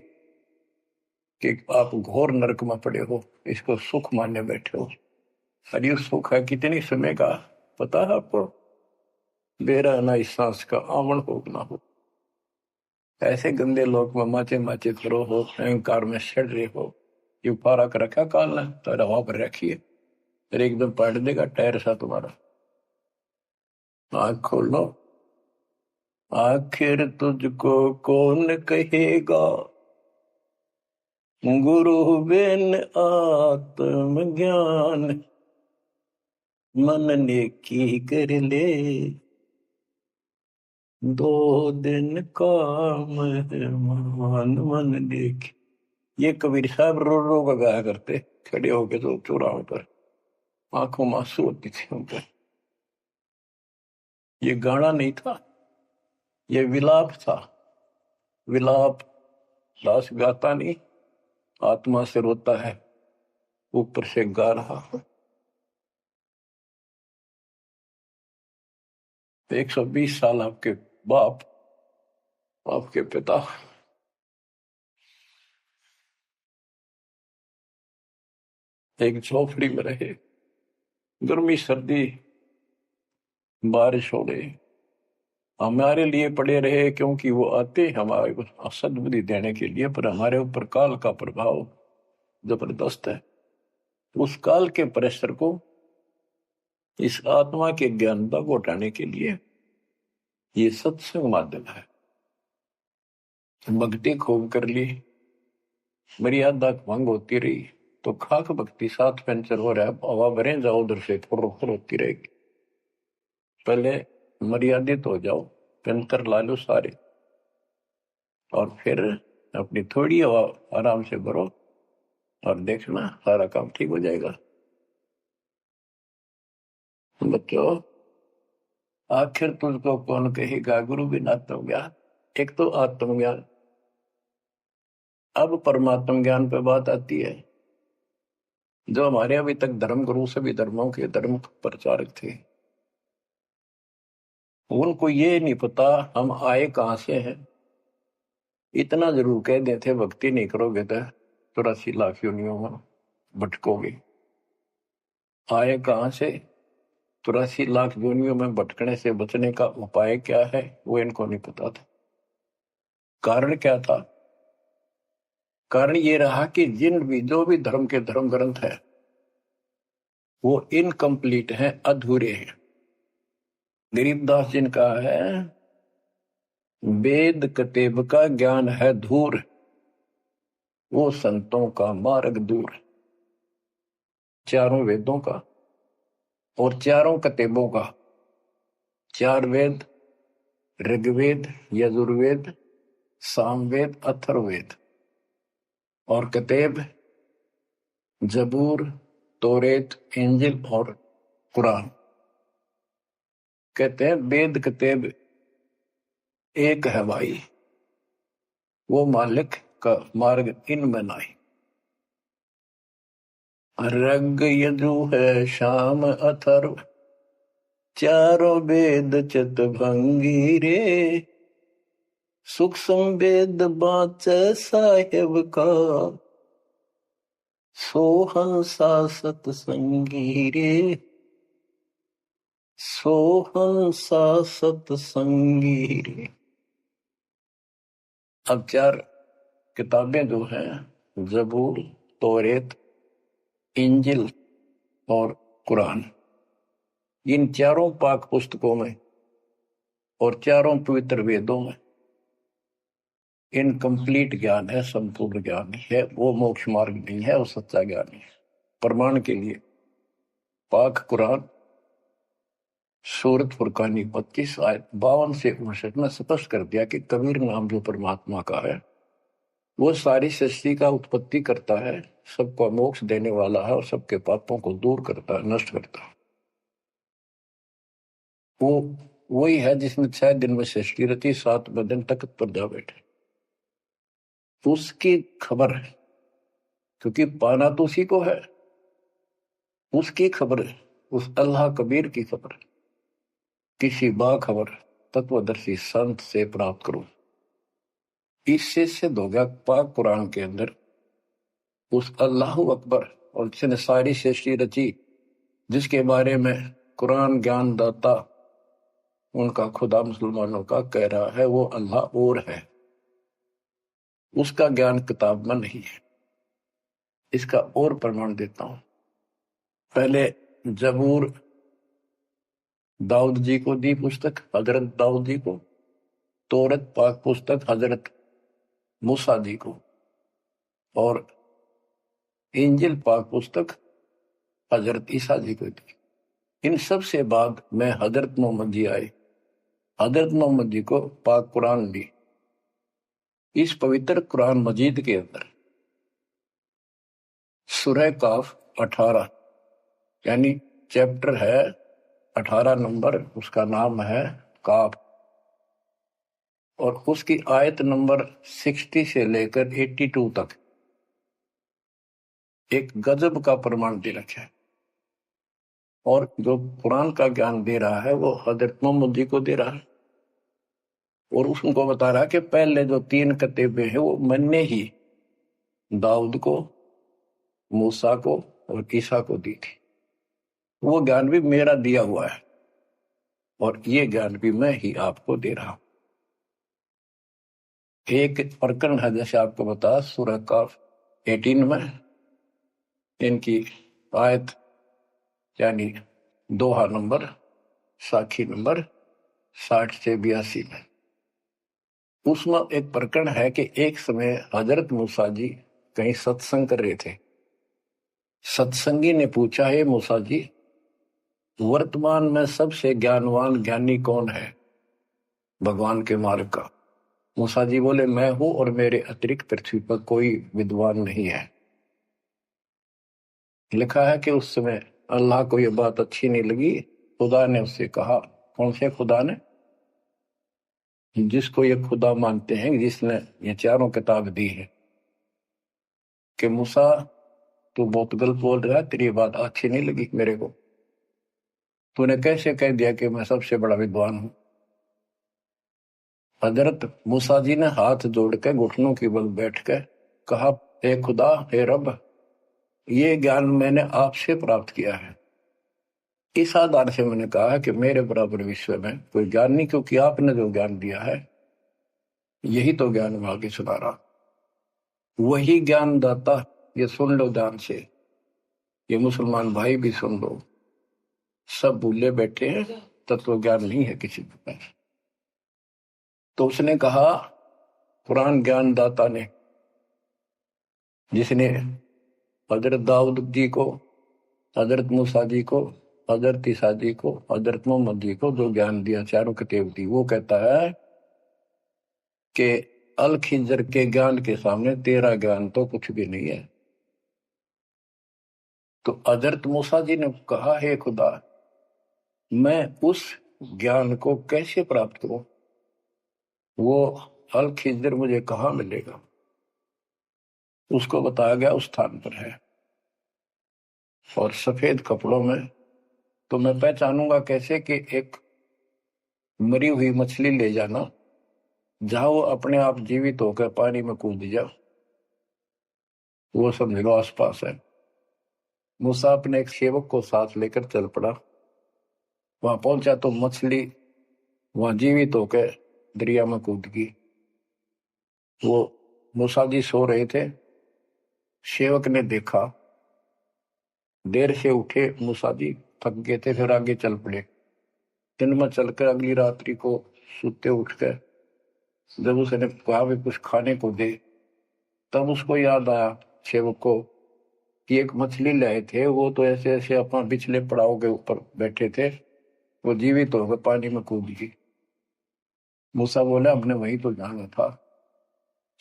कि आप घोर नरक में पड़े हो, इसको सुख मानने बैठे हो। अरे सुख है कितनी समय का पता है आपको? बेरा ना इस सांस का आवन हो ना हो। ऐसे गंदे लोग में माचे माचे करो हो, अहंकार में सड़ रहे हो। ये पारा कर रखा काल ने, तो हवा पर रखिए, फिर एकदम पलट देगा टायर सा तुम्हारा। आँख खोल लो। आखिर तुझको कौन कहेगा, गुरु बिन आत्म ज्ञान। मन ने की कर ले, 2 दिन काम मान मन देख। ये कबीर साहब रो रो का गाया करते, खड़े होके तो चौराहों पर, आंखों में आंसू होती थी उन पर। ये गाना नहीं था, ये विलाप था। विलाप दास गाता नहीं, आत्मा से रोता है, ऊपर से गा रहा है। 120 साल आपके बाप, आपके पिता एक झोपड़ी में रहे, गर्मी सर्दी बारिश हो गई, हमारे लिए पड़े रहे, क्योंकि वो आते हमारे को सद्बुद्धि देने के लिए, पर हमारे ऊपर काल का प्रभाव जबरदस्त है। उस काल के प्रेशर को इस आत्मा के ज्ञानता को हटाने के लिए ये सत्संग माध्यम है। भक्ति खूब कर ली, मर्यादा भंग होती रही, तो खाक भक्ति साथ पंचर हो रहा है, हवा भरे जाओ उधर से फुर होती रहेगी। पहले मर्यादित हो जाओ, पंचर ला लो सारे, और फिर अपनी थोड़ी हवा आराम से भरो, और देखना सारा काम ठीक हो जाएगा। बच्चों, आखिर तुझको कौन कहेगा, गुरु बिन आत्मज्ञान। एक तो आत्मज्ञान, अब परमात्म ज्ञान पे बात आती है। जो हमारे अभी तक धर्म गुरु सभी धर्मों के धर्म प्रचारक थे, उनको ये नहीं पता हम आए कहां से हैं। इतना जरूर कह देते, भक्ति नहीं करोगे तो 84 लाख योनियों में भटकोगे। आए कहां से, 84 लाख योनियों में भटकने से बचने का उपाय क्या है, वो इनको नहीं पता था। कारण क्या था? कारण ये रहा कि जो भी धर्म के धर्म ग्रंथ है, वो इनकम्प्लीट हैं, अधूरे हैं। गरीबदास जिनका है, वेद कतेब का ज्ञान है धूर, वो संतों का मार्ग दूर। चारों वेदों का और चारों कतेबों का, 4 वेद, ऋग्वेद, यजुर्वेद, सामवेद, अथर्ववेद, और कतेब जबूर, तोरेत, इंजिल और कुरान। कहते हैं वेद कतेब एक है भाई, वो मालिक का मार्ग इनमें नहीं। रग यजु है शाम अथर्व, चारों वेद चित भंगी रे। सूक्ष्म वेद बाँचे साहेब का, सोहंसा सतसंगी रे। सोहंसा सतसंगी रे। अब 4 किताबें जो हैं, जबूर, तौरेत, इंजिल और कुरान, इन चारों पाक पुस्तकों में और चारों पवित्र वेदों में इनकम्प्लीट ज्ञान है, संपूर्ण ज्ञान है। वो मोक्ष मार्ग नहीं है, वो सच्चा ज्ञान है। प्रमाण के लिए पाक कुरान सूरत फुरकानी 25 आयत 52 से 59 में स्पष्ट कर दिया कि कबीर नाम जो परमात्मा का है वो सारी सृष्टि का उत्पत्ति करता है, सबको मोक्ष देने वाला है और सबके पापों को दूर करता है, नष्ट करता है। वो वही है जिसने 6 दिन में सृष्टि रची, 7वें दिन तख्त पर जा बैठे। उसकी खबर है, क्योंकि पाना तो उसी को है। उसकी खबर है, उस अल्लाह कबीर की खबर है। किसी बाखबर तत्वदर्शी संत से प्राप्त करो। इससे सिद्ध हो गया पाक कुरान के अंदर उस अल्लाह अकबर और जिसने सारी सृष्टि रची, जिसके बारे में कुरान ज्ञान दाता उनका खुदा मुसलमानों का कह रहा है वो अल्लाह और है, उसका ज्ञान किताब में नहीं है। इसका और प्रमाण देता हूं। पहले जबूर दाऊद जी को दी पुस्तक, हजरत दाऊद जी को। तौरत पाक पुस्तक हजरत मूसा जी को। और इंजिल पाक पुस्तक हजरत ईसा जी को दी। इन सब से बाद में हजरत मोहम्मद जी आए। हजरत मोहम्मद जी को पाक कुरान दी। इस पवित्र कुरान मजीद के अंदर सूरह काफ 18 यानी चैप्टर है 18 नंबर, उसका नाम है काफ। और उसकी आयत नंबर 60 से लेकर 82 तक एक गजब का प्रमाण दे रखा है। और जो कुरान का ज्ञान दे रहा है वो हजरत मोहम्मद जी को दे रहा है। और उसको बता रहा है कि पहले जो 3 किताबें हैं वो मैंने ही दाऊद को, मूसा को और ईसा को दी थी। वो ज्ञान भी मेरा दिया हुआ है और ये ज्ञान भी मैं ही आपको दे रहा हूं। एक प्रकरण है, जैसे आपको बता सूरह काफ 18 में इनकी आयत यानी दोहा नंबर साखी नंबर 60 से 82 में उसमें एक प्रकरण है कि एक समय हजरत मूसा जी कहीं सत्संग कर रहे थे। सत्संगी ने पूछा, है मूसा जी, वर्तमान में सबसे ज्ञानवान ज्ञानी कौन है भगवान के मार्ग का? मूसा जी बोले, मैं हूं और मेरे अतिरिक्त पृथ्वी पर कोई विद्वान नहीं है। लिखा है कि उस समय अल्लाह को यह बात अच्छी नहीं लगी। खुदा ने उससे कहा, कौन से खुदा ने? जिसको ये खुदा मानते हैं, जिसने ये चारों किताब दी है, कि मूसा तू बहुत गलत बोल रहा है, तेरी बात अच्छी नहीं लगी मेरे को। तूने कैसे कह दिया कि मैं सबसे बड़ा विद्वान हूं? हजरत मूसा जी ने हाथ जोड़ के घुटनों की बल बैठ कर कहा, हे खुदा, हे रब, ये ज्ञान मैंने आपसे प्राप्त किया है। इस आधार से मैंने कहा कि मेरे बराबर विश्व में कोई ज्ञान नहीं, क्योंकि आपने जो ज्ञान दिया है यही तो ज्ञान मैं आगे सुना रहा। वही ज्ञान दाता, ये सुन लो ध्यान से, ये मुसलमान भाई भी सुन लो। सब भूले बैठे हैं, तत्व ज्ञान नहीं है किसी के पास। तो उसने कहा, कुरान ज्ञान दाता ने, जिसने हजरत दाऊद जी को, हजरत मूसा जी को, हजरत ईसा जी को, हजरत मोहम्मद जी को जो ज्ञान दिया, चारों किताब दी, वो कहता है कि अल खिजर के ज्ञान के सामने तेरा ज्ञान तो कुछ भी नहीं है। तो हजरत मूसा जी ने कहा, हे खुदा, मैं उस ज्ञान को कैसे प्राप्त करूं? वो अल खिजर मुझे कहां मिलेगा? उसको बताया गया उस स्थान पर है और सफेद कपड़ों में। तो मैं पहचानूंगा कैसे कि एक मरी हुई मछली ले जाना, जहां वो अपने आप जीवित होकर पानी में कूद जा, वो समझ लो आसपास है। मूसा अपने एक सेवक को साथ लेकर चल पड़ा। वहां पहुंचा तो मछली वहां जीवित होकर दरिया में कूद गई। वो मूसा जी सो रहे थे। सेवक ने देखा, देर से उठे मूसा जी, थक गए थे, फिर आगे चल पड़े। दिन में चलकर अगली रात्रि को सुते उठकर जब उसने कहा भी कुछ खाने को दे, तब उसको याद आया सेवक को कि एक मछली लाए थे, वो तो ऐसे ऐसे अपना पिछले पड़ाव के ऊपर बैठे थे वो जीवित होकर पानी में कूद गई। मूसा बोला हमने वही तो जाना था।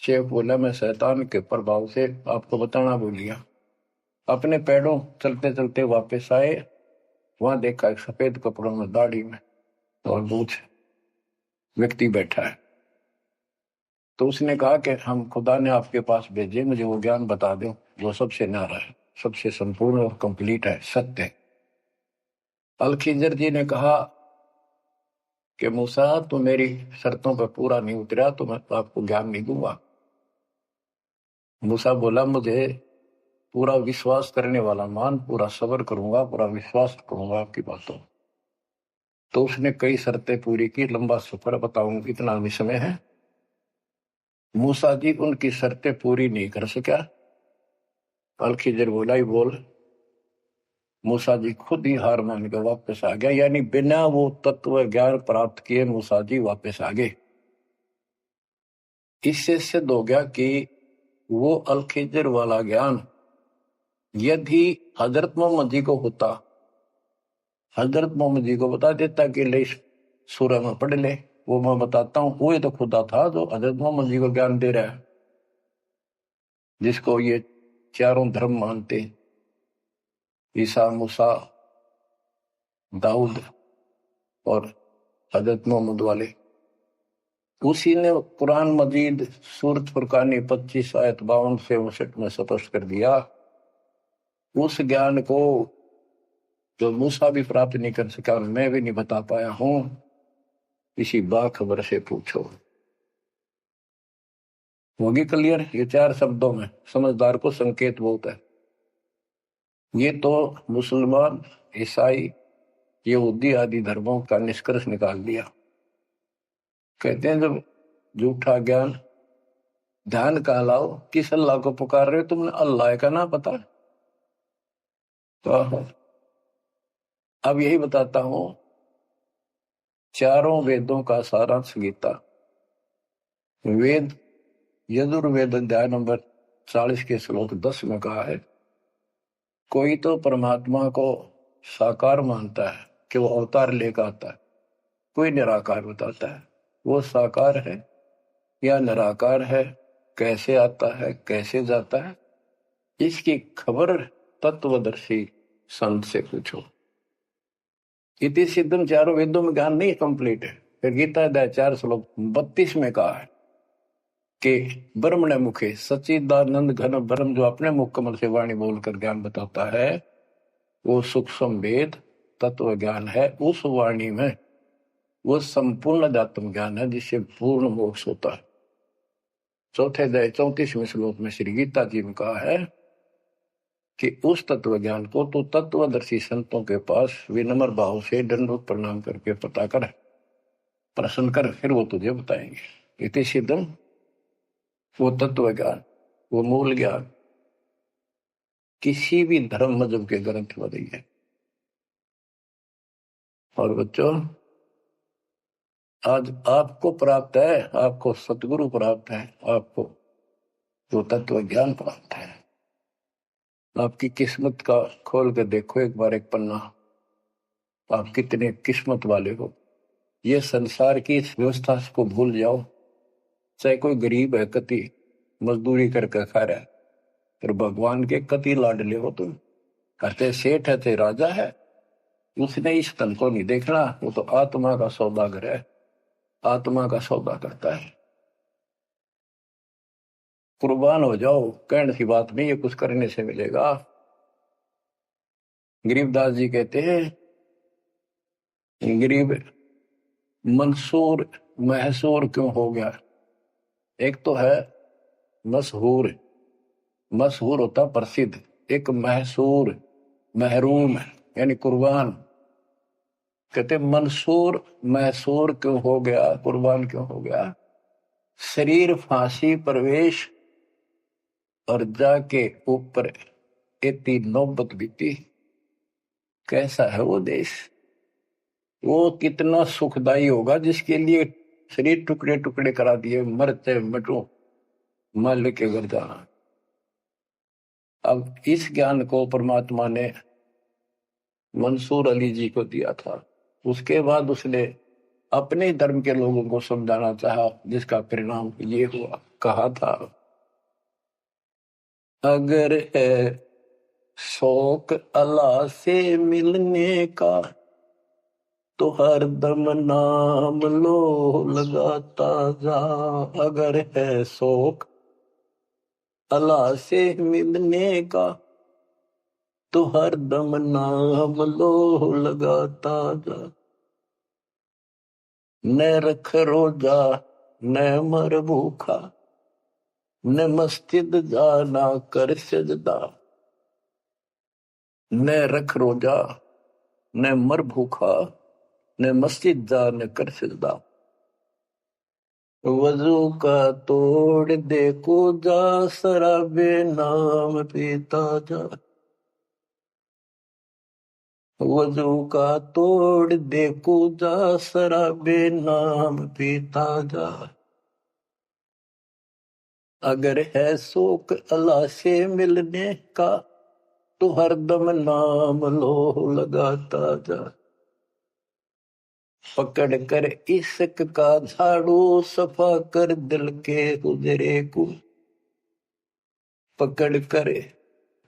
शेख बोला मैं शैतान के प्रभाव से आपको बताना भूल गया। अपने पैरों चलते चलते वापस आए, वहां देखा एक सफेद कपड़ों में, दाढ़ी में और मूछ व्यक्ति बैठा है। तो उसने कहा कि हम खुदा ने आपके पास भेजे, मुझे वो ज्ञान बता दो जो सबसे न्यारा है, सबसे संपूर्ण और कंप्लीट है, सत्य है। अल खिजर जी ने कहा कि मूसा तो मेरी शर्तों पर पूरा नहीं उतरा तो मैं तो आपको ज्ञान नहीं दूंगा। मूसा बोला मुझे पूरा विश्वास करने वाला मान, पूरा सब्र करूंगा, पूरा विश्वास करूंगा आपकी बातों। तो उसने कई शर्तें पूरी की, लंबा सफर बताऊं इतना भी समय है। मूसा जी उनकी शर्तें पूरी नहीं कर सका। अल खिजर बोला ही बोल। मूसा जी खुद ही हार मान के वापस आ गया, यानी बिना वो तत्व ज्ञान प्राप्त किए मूसा जी वापस आ गए। इससे सिद्ध हो गया कि वो अल खिजर वाला ज्ञान यदि हजरत मोहम्मद जी को होता, हजरत मोहम्मद जी को बता देता कि ले सूरह में पढ़ ले, वो मैं बताता हूँ, वो तो खुदा था जो हजरत मोहम्मद जी को ज्ञान दे रहा है, जिसको ये चारों धर्म मानते, ईसा, मूसा, दाऊद और हजरत मोहम्मद वाले। उसी ने कुरान मजीद सूरत फुरकानी 25 आयत 52 से 59 में स्पष्ट कर दिया। उस ज्ञान को जो मूसा भी प्राप्त नहीं कर सका और मैं भी नहीं बता पाया हूं, किसी बाखबर से पूछो। होगी क्लियर? ये 4 शब्दों में समझदार को संकेत बहुत है। ये तो मुसलमान, ईसाई, यहूदी आदि धर्मों का निष्कर्ष निकाल दिया। कहते हैं जब झूठा ज्ञान, ध्यान का लाओ, किस अल्लाह को पुकार रहे हो तुमने? अल्लाह का ना पता। तो अब यही बताता हूं, चारों वेदों का सारांश गीता। वेद यजुर्वेद अध्याय नंबर 40 के श्लोक 10 में कहा है, कोई तो परमात्मा को साकार मानता है कि वो अवतार लेकर आता है, कोई निराकार बताता है वो साकार है या निराकार है, कैसे आता है कैसे जाता है, इसकी खबर तत्वदर्शी संत से पूछो। इति सिद्धम, चारों वेदों में ज्ञान नहीं कंप्लीट है। फिर गीता अध्याय 4 श्लोक 32 में कहा है कि ब्रह्मण मुखे सच्चिदानंद घन ब्रह्म, जो अपने मुख कमल से वाणी बोलकर ज्ञान बताता है, वो सूक्ष्म वेद तत्व ज्ञान है। उस वाणी में वो संपूर्ण अध्यात्म ज्ञान है जिससे पूर्ण मोक्ष होता है। चौथे अध्याय 34वें श्लोक में श्री गीता जी ने कहा है कि उस तत्व ज्ञान को तो तत्वदर्शी संतों के पास विनम्र भाव से दंडवत प्रणाम करके पता कर, प्रश्न कर, फिर वो तुझे बताएंगे। इति सिद्धम, वो तत्व ज्ञान, वो मूल ज्ञान किसी भी धर्म मजहब के ग्रंथ में नहीं है। और बच्चों, आज आपको प्राप्त है, आपको सतगुरु प्राप्त है, आपको जो तत्व ज्ञान प्राप्त है। आपकी किस्मत का खोल कर देखो एक बार एक पन्ना, आप कितने किस्मत वाले हो। ये संसार की इस व्यवस्था को भूल जाओ। चाहे कोई गरीब है, कति मजदूरी करके खा रहा है, फिर भगवान के कति लाडले हो तुम। कहते सेठ है ते राजा है, उसने इस तन को नहीं देखना, वो तो आत्मा का सौदागर है, आत्मा का सौदा करता है। कुर्बान हो जाओ, कहने की बात नहीं, ये कुछ करने से मिलेगा। गरीबदास जी कहते हैं, गरीब मंसूर महसूर क्यों हो गया? एक तो है मशहूर, मशहूर होता प्रसिद्ध, एक महसूर महरूम यानी कुर्बान। कहते मंसूर महसूर क्यों हो गया, कुर्बान क्यों हो गया? शरीर फांसी प्रवेश और जाके ऊपर इतनी नौबत बीती। कैसा है वो देश? वो कितना सुखदाई होगा जिसके लिए शरीर टुकड़े टुकड़े करा दिए, मरते मटो मल के घर जाना। अब इस ज्ञान को परमात्मा ने मंसूर अली जी को दिया था। उसके बाद उसने अपने धर्म के लोगों को समझाना चाहा, जिसका परिणाम ये हुआ। कहा था, अगर है शौक अल्लाह से मिलने का तो हर दम नाम लो लगाता जा। अगर है शौक अल्लाह से मिलने का तो हर दम नाम लो लगाता जा। न रख रोजा न मर भूखा, न मस्जिद जाना कर सजदा। न रख रोजा न मर भूखा, न मस्जिद जा न कर सजदा। वजू का तोड़ दे को जा, शराबे नाम पीता जा। वजू का तोड़ दे को जा, शराबे नाम पीता जा। अगर है शौक अल्लाह से मिलने का तो हरदम नाम लो लगाता जा। पकड़ कर इश्क का झाड़ू, सफा कर दिल के हुजरे को। पकड़ कर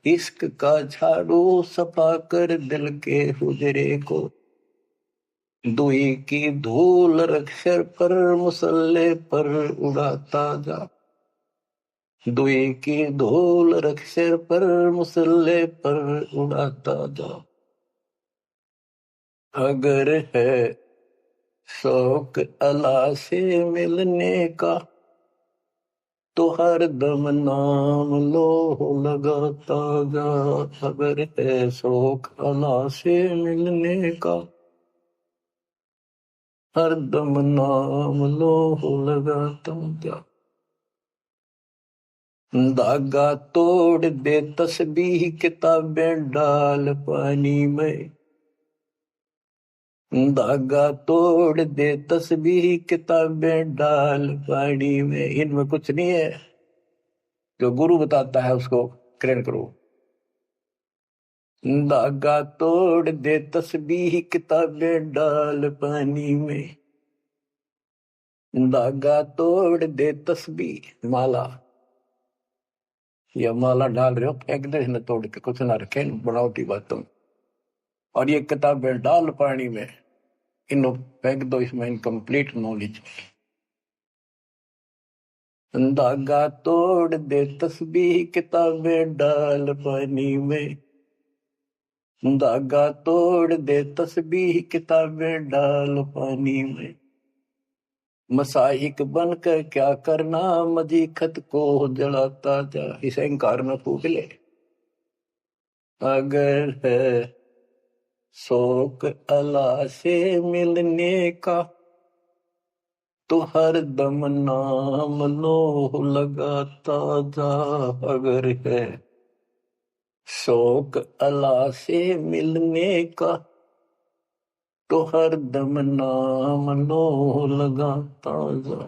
इश्क का झाड़ू, सफा कर दिल के हुजरे को। दुई की धूल रख सिर पर, मुसल्ले पर उड़ाता जा। दुई की धूल रख सिर पर, मुसल्ले पर उड़ाता जा। अगर है शौक अल्लाह से मिलने का तो हर दम नाम लो लगाता जा। अगर है शौक अल्लाह से मिलने का हर दम नाम लो लगाता जा। धागा तोड़ दे तस्बीह, किताबें डाल पानी में। धागा तोड़ दे तस्बीह, किताबें डाल पानी में। इनमें कुछ नहीं है, जो गुरु बताता है उसको ग्रहण करो। धागा तोड़ दे तस्बीह, किताबें डाल पानी में। धागा तोड़ दे तस्बीह, माला या माला डाल रहे हो, फेंक दे न तोड़ के, कुछ ना रखे बनावटी बातों। और ये किताबें डाल पानी में, इनको फेंक दो, इसमें इनकम्प्लीट नॉलेज। धागा तोड़ दे तस्बीह, किताबें डाल पानी में। धागा तोड़ दे तस्बीह, किताबें डाल पानी में। मसाहिक बनकर क्या करना, मजीखत को जलाता जा। इसे इंकार न फूक ले। अगर है शौक अल्लाह से मिलने का तो हर दम नाम लो लगाता जा। अगर है शौक अल्लाह से मिलने का तो हर दम नाम लो लगाता जा।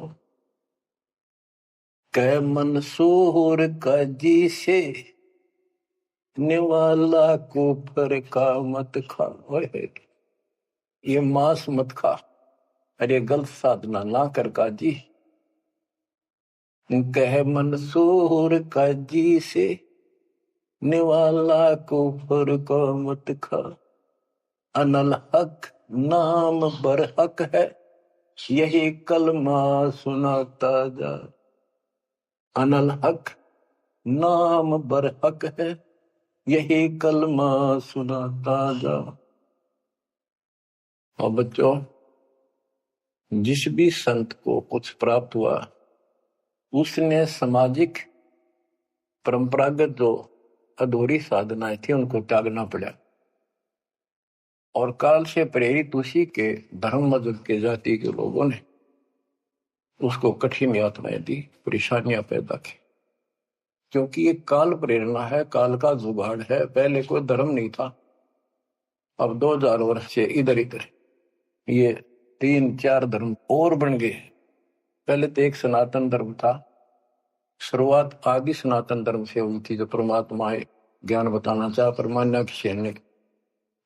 कै मंसूर का जी से निवाला को पर का मत खा। ये मांस मत खा, अरे गलत साधना ना कर काजी। कह मंसूर का जी से निवाला को पर का मत खा। अनल हक नाम बर हक है, यही कलमा सुनाता जा। अनल हक नाम बर हक है, यही कलमा सुनाता जा। और बच्चों, जिस भी संत को कुछ प्राप्त हुआ, उसने सामाजिक परंपरागत जो अधूरी साधनाएं थी उनको त्यागना पड़ा। और काल से प्रेरित उसी के धर्म मजहब के जाति के लोगों ने उसको कठिन यातनाएं दी, परेशानियां पैदा की। क्योंकि ये काल प्रेरणा है, काल का जुगाड़ है। पहले कोई धर्म नहीं था, अब 2000 वर्ष से इधर इधर ये 3-4 धर्म और बन गए। पहले तो एक सनातन धर्म था, शुरुआत आदि सनातन धर्म से हुई थी, जो परमात्मा ज्ञान बताना चाहा परमान्या की सेन ने।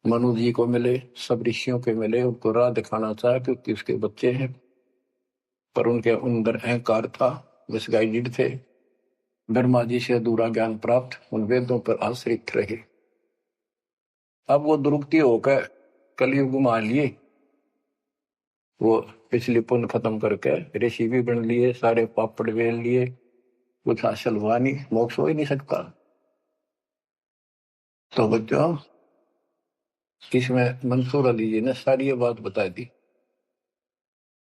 मनु जी को मिले, सब ऋषियों के मिले, उनको राह दिखाना चाहा क्योंकि उसके बच्चे हैं, पर उनके अंदर अहंकार था, मिसगाइडेड थे। ब्रह्मा जी से अधूरा ज्ञान प्राप्त, उन वेदों पर आश्रित रहे। अब वो दुरुक्ति होकर कलयुग में आ लिए, वो पिछली पुण्य खत्म करके ऋषि भी बन लिए, सारे पापड़ बेल लिए, कुछ हासिल हुआ नहीं, मोक्ष हो ही नहीं सकता। तो बच्चों, इसमें मंसूर अली जी ने सारी ये बात बता दी।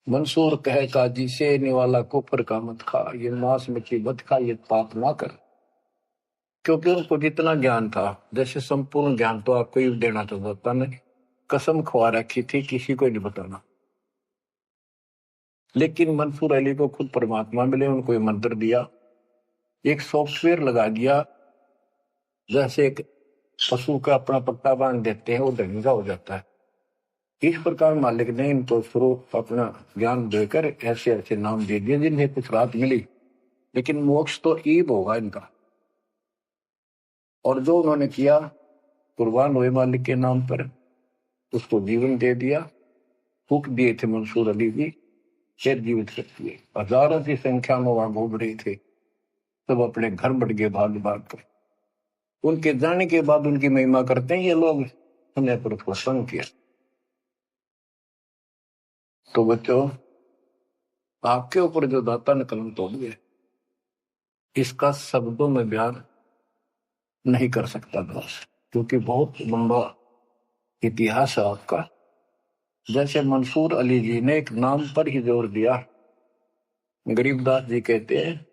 मंसूर कहे काजी से निवाला कुफर का मत खा, ये मांस मछली मत खा, ये पाप ना कर। क्योंकि उनको जितना ज्ञान था, जैसे संपूर्ण ज्ञान तो आपको ही देना चाहता नहीं, कसम खवा रखी थी किसी को नहीं बताना। लेकिन मंसूर अली को खुद परमात्मा मिले, उनको ये मंत्र दिया, एक सॉफ्टवेयर लगा दिया, जैसे एक पशु का अपना पट्टा बांध देते हैं, वो ढंगा हो जाता है। इस प्रकार मालिक ने इनको शुरू अपना ज्ञान देकर ऐसे ऐसे नाम दे दिए जिन्हें कुछ राहत मिली, लेकिन मोक्ष तो ईब होगा इनका। और जो उन्होंने किया, कुर्बान हुए मालिक के नाम पर, उसको जीवन दे दिया। फूक दिए थे मंसूर अली जी, फिर जीवित कर दिए। हजारों की संख्या में वहां घूम रहे थे, सब अपने घर बढ़ गए भाग भाग कर। उनके जाने के बाद उनकी महिमा करते हैं ये लोग, हमने पर उसको संग किया। तो बच्चों, आपके ऊपर जो दाता ने कलम तोड़ दिया, इसका शब्दों में बयान नहीं कर सकता दास, क्योंकि बहुत लंबा इतिहास है आपका। जैसे मंसूर अली जी ने एक नाम पर ही जोर दिया। गरीबदास जी कहते हैं,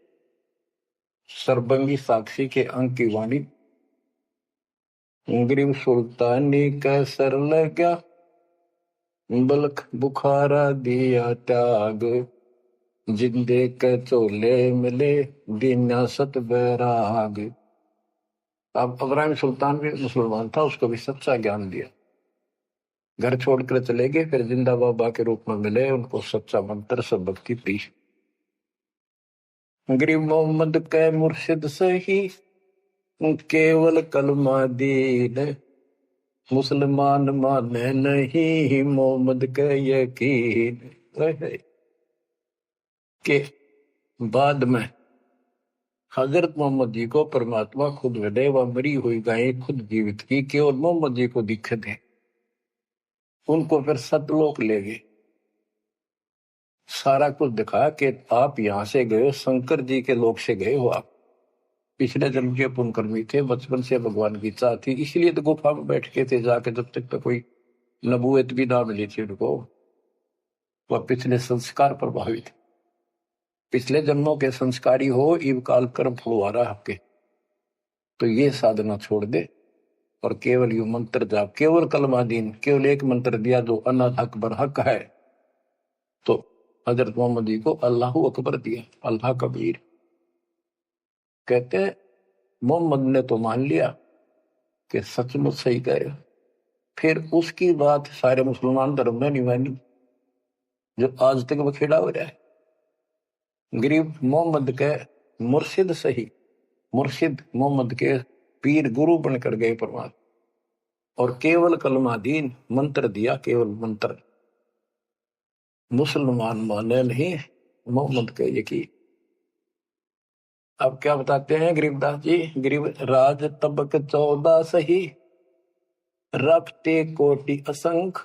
सरबंगी साक्षी के अंक की वाणी, गरीब सुल्तानी का सर लगा, बलख बुखारा दिया त्याग, जिंदे के चोले मिले दीना सत बैराग। अब इब्राहिम सुल्तान भी मुसलमान था, उसको भी सच्चा ज्ञान दिया, घर छोड़कर चले गए, फिर जिंदा बाबा के रूप में मिले, उनको सच्चा मंत्र सब भक्ति दी। गरीब मोहम्मद के मुर्शिद सही, केवल कलमा दीन, मुसलमान माने नहीं मोहम्मद के यकीन। के बाद में हजरत मोहम्मद जी को परमात्मा खुद मिले, वह मरी हुई गायें खुद जीवित की, केवल मोहम्मद जी को दिखे थे, उनको फिर सतलोक ले गए, सारा कुछ दिखा कि आप यहां से गए, शंकर जी के लोक से गए हो, आप पिछले जन्म के पुण्यकर्मी थे, बचपन से भगवान की चाह थी, इसलिए तो गुफा में बैठ के थे जाके, जब तक तो कोई नबूवत भी ना मिली थी उनको। वह पिछले संस्कार प्रभावित, पिछले जन्मों के संस्कारी हो, इव काल कर्म फलवा रहा आपके, तो ये साधना छोड़ दे और केवल यू मंत्र जाप, केवल कलमादीन, केवल एक मंत्र दिया जो अनाथ अकबर हक है। तो हजरत मोहम्मद जी को अल्लाह अकबर दिया, अल्लाह कबीर। कहते मोहम्मद ने तो मान लिया कि सचमुच सही कह रहे, फिर उसकी बात सारे मुसलमान धर्म में नहीं मानी, जो आज तक बखेड़ा हो रहा है। गरीब मोहम्मद के मुर्शिद सही, मुर्शिद मोहम्मद के पीर गुरु बनकर गए परमात्मा, और केवल कलमादीन मंत्र दिया, केवल मंत्र, मुसलमान माने नहीं मोहम्मद के यकीन। अब क्या बताते हैं गरीबदास जी, गरीब राज तबक 14 सही, रफ्ते कोटि असंख,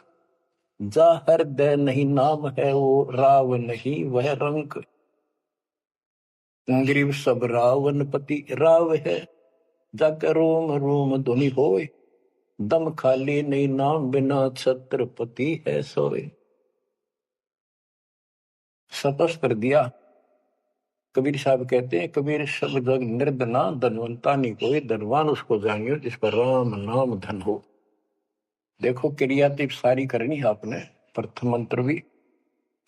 जा हृदय नहीं नाम है वो राव नहीं वह रंक। गरीब सब रावण पति राव है, जाकर रोम रोम धुनि होए, दम खाली नहीं नाम बिना छत्रपति है सोए। स्पष्ट कर दिया। कबीर साहब कहते हैं, कबीर सब जग निर्धना, धनवंता नहीं कोई, धनवान उसको जानियो जिस पर राम नाम धन हो। देखो क्रियातिव सारी करनी है आपने, प्रथम मंत्र भी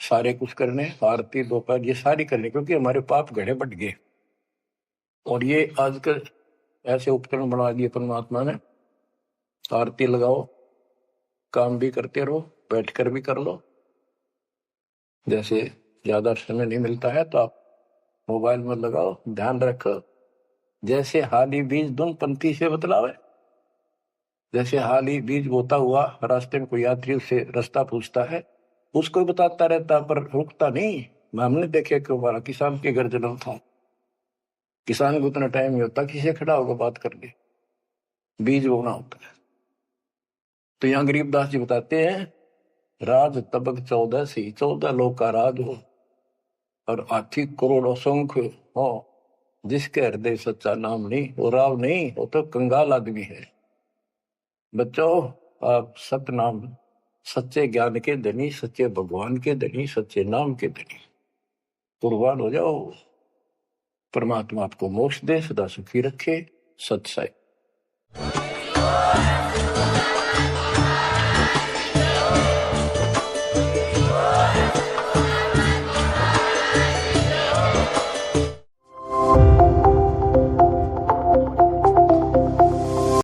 सारे कुछ करने, आरती दोपहर ये सारी करनी, क्योंकि हमारे पाप घड़े बढ़ गए। और ये आजकल ऐसे उपकरण बना दिए परमात्मा ने, आरती लगाओ, काम भी करते रहो, बैठकर भी कर लो। जैसे ज्यादा समय नहीं मिलता है तो आप मोबाइल में लगाओ, ध्यान रखो, जैसे हाली बीज धुन पंथी से बतलावे, जैसे हाल ही बीज बोता हुआ रास्ते में कोई यात्री उससे रास्ता पूछता है, उसको ही बताता रहता पर रुकता नहीं। हमने देखे कि हमारा किसान के घर जन्म था, किसान को उतना टाइम नहीं होता किसी से खड़ा होगा बात करके, बीज बोना होता है। तो यहाँ गरीबदास जी बताते हैं, राज तबक 14 सी, 14 लोग का राज हो और हाथी करोड़ असंख्य हो, जिसके हृदय सच्चा नाम नहीं, वो राव नहीं, वो तो कंगाल आदमी है। बच्चों, आप सतनाम, सच्चे ज्ञान के धनी, सच्चे भगवान के धनी, सच्चे नाम के धनी कुर्बान हो जाओ। परमात्मा आपको मोक्ष दे, सदा सुखी रखे। सत्संग।